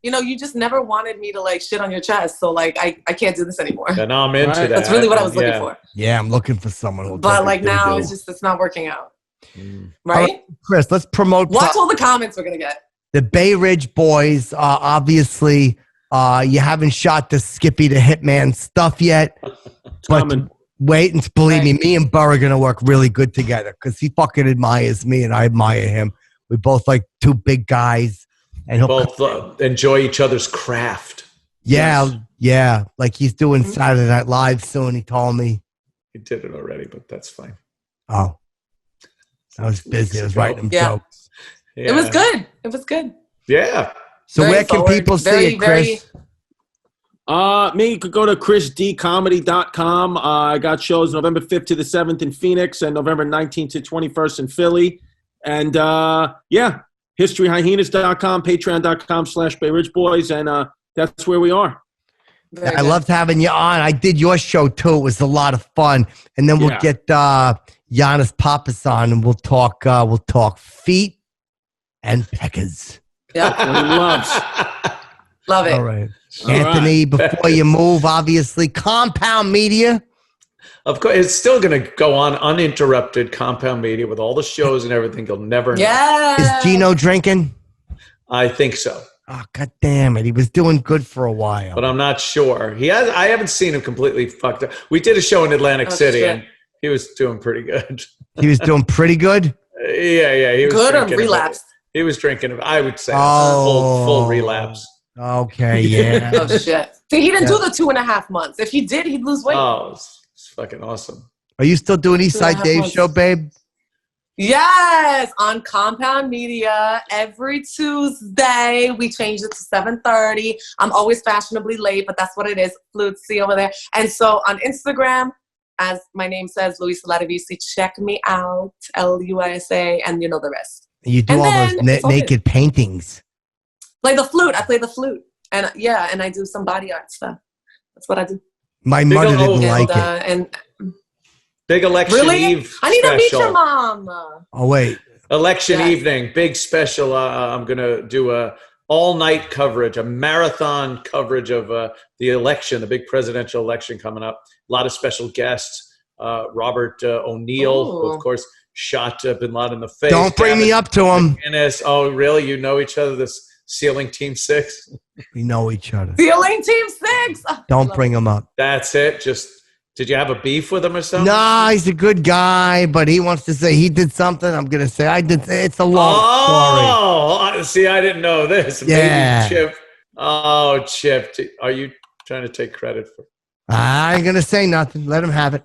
you just never wanted me to like shit on your chest, so like I can't do this anymore. And I'm into that. That's really what I was looking for. Yeah, I'm looking for someone who'll. But like now, it's not working out. Right? Right, Chris, let's promote. Watch all the comments we're gonna get. The Bay Ridge boys, obviously, you haven't shot the Skippy the Hitman stuff yet. But wait and believe me and Burr are going to work really good together because he fucking admires me and I admire him. We both like two big guys. And both enjoy each other's craft. Yeah. Like he's doing Saturday Night Live soon, he told me. He did it already, but that's fine. Oh. I was busy. I was writing him jokes. Yeah. It was good. Yeah. So where can people see it, Chris? Me, you could go to chrisdcomedy.com. I got shows November 5th to the 7th in Phoenix and November 19th to 21st in Philly. And historyhyenas.com, patreon.com/Bay Ridge Boys. And that's where we are. I loved having you on. I did your show too. It was a lot of fun. And then we'll get Giannis Pappas on and we'll talk feet and peckers. Yeah. What he loves. Love it. All right. Anthony, before you move, obviously, Compound Media. Of course, it's still going to go on uninterrupted, Compound Media, with all the shows and everything. You'll never know. Is Gino drinking? I think so. Oh, God damn it. He was doing good for a while. But I'm not sure. I haven't seen him completely fucked up. We did a show in Atlantic City, and he was doing pretty good. He was doing pretty good? Yeah. He was good or relapsed? He was drinking, I would say, full relapse. Okay, yeah. Oh, shit. See, he didn't do the 2.5 months. If he did, he'd lose weight. Oh, it's fucking awesome. Are you still doing Eastside Dave's show, babe? Yes, on Compound Media every Tuesday. We changed it to 7:30. I'm always fashionably late, but that's what it is. Flutesey over there. And so on Instagram, as my name says, Luisa Latavisi, check me out, LUISA, and you know the rest. You do all those naked paintings. Play the flute. I play the flute. And I do some body art stuff. That's what I do. My mother didn't like it. Big election eve I need special. to meet your mom. Oh, wait. Election evening, big special. I'm going to do a all-night coverage, a marathon coverage of the election, the big presidential election coming up. A lot of special guests. Robert O'Neill, who, of course, shot Bin Laden in the face. Don't bring me up to him. Oh, really? You know each other, this Ceiling Team 6? We know each other. Ceiling Team 6! Don't bring him up. That's it. Just Did you have a beef with him or something? No, he's a good guy, but he wants to say he did something. I'm going to say I did. It's a long story. See, I didn't know this. Yeah. Maybe Chip. Oh, Chip. Are you trying to take credit for I ain't going to say nothing. Let him have it.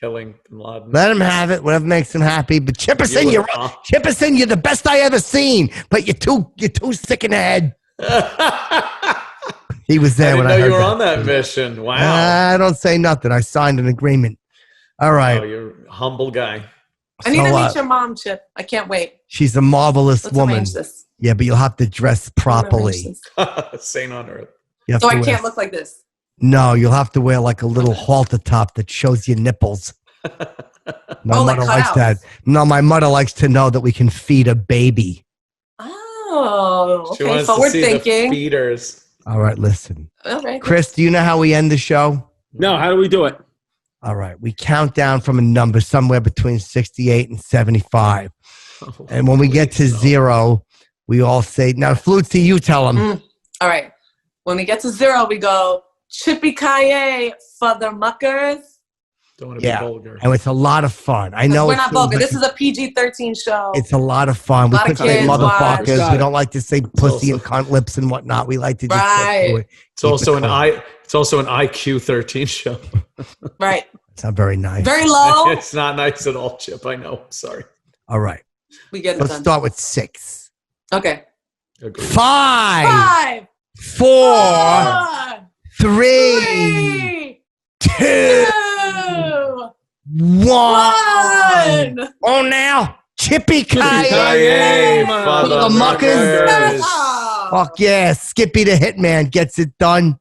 killing Bin Laden? Let him have it. Whatever makes him happy. But Chipperson, Chipperson, you're the best I ever seen. But you're too sick in the head. He was there when I heard you were on that mission. Wow. I don't say nothing. I signed an agreement. All right. Oh, you're a humble guy. I need to meet your mom, Chip. I can't wait. She's a marvelous woman. Arrange this. Yeah, but you'll have to dress properly. Saint on earth. So I can't look like this. No, you'll have to wear like a little halter top that shows your nipples. My mother likes that. No, my mother likes to know that we can feed a baby. Oh, okay. She wants Forward to see thinking. the feeders. All right, listen. All right. Chris, do you know how we end the show? No, how do we do it? All right. We count down from a number somewhere between 68 and 75. And when we get to 0, we all say, now, Flutesey, you tell them. All right. When we get to 0, we go, Chippy-ki-yay for the muckers. Don't want to be vulgar. And it's a lot of fun. I know we're not vulgar. This is a PG-13 show. It's a lot of fun. We could say motherfuckers. We don't like to say pussy and cunt lips and whatnot. We like to just do it. It's also an IQ 13 show. Right. It's not very nice. Very low. It's not nice at all, Chip. I know. Sorry. All right. We get it Let's done. start with 6. Okay. Agreed. 5, 4, 3, 2, 1. Oh, now, Chippy-ki-yay for the muckers. Fuck yeah, Skippy the Hitman gets it done.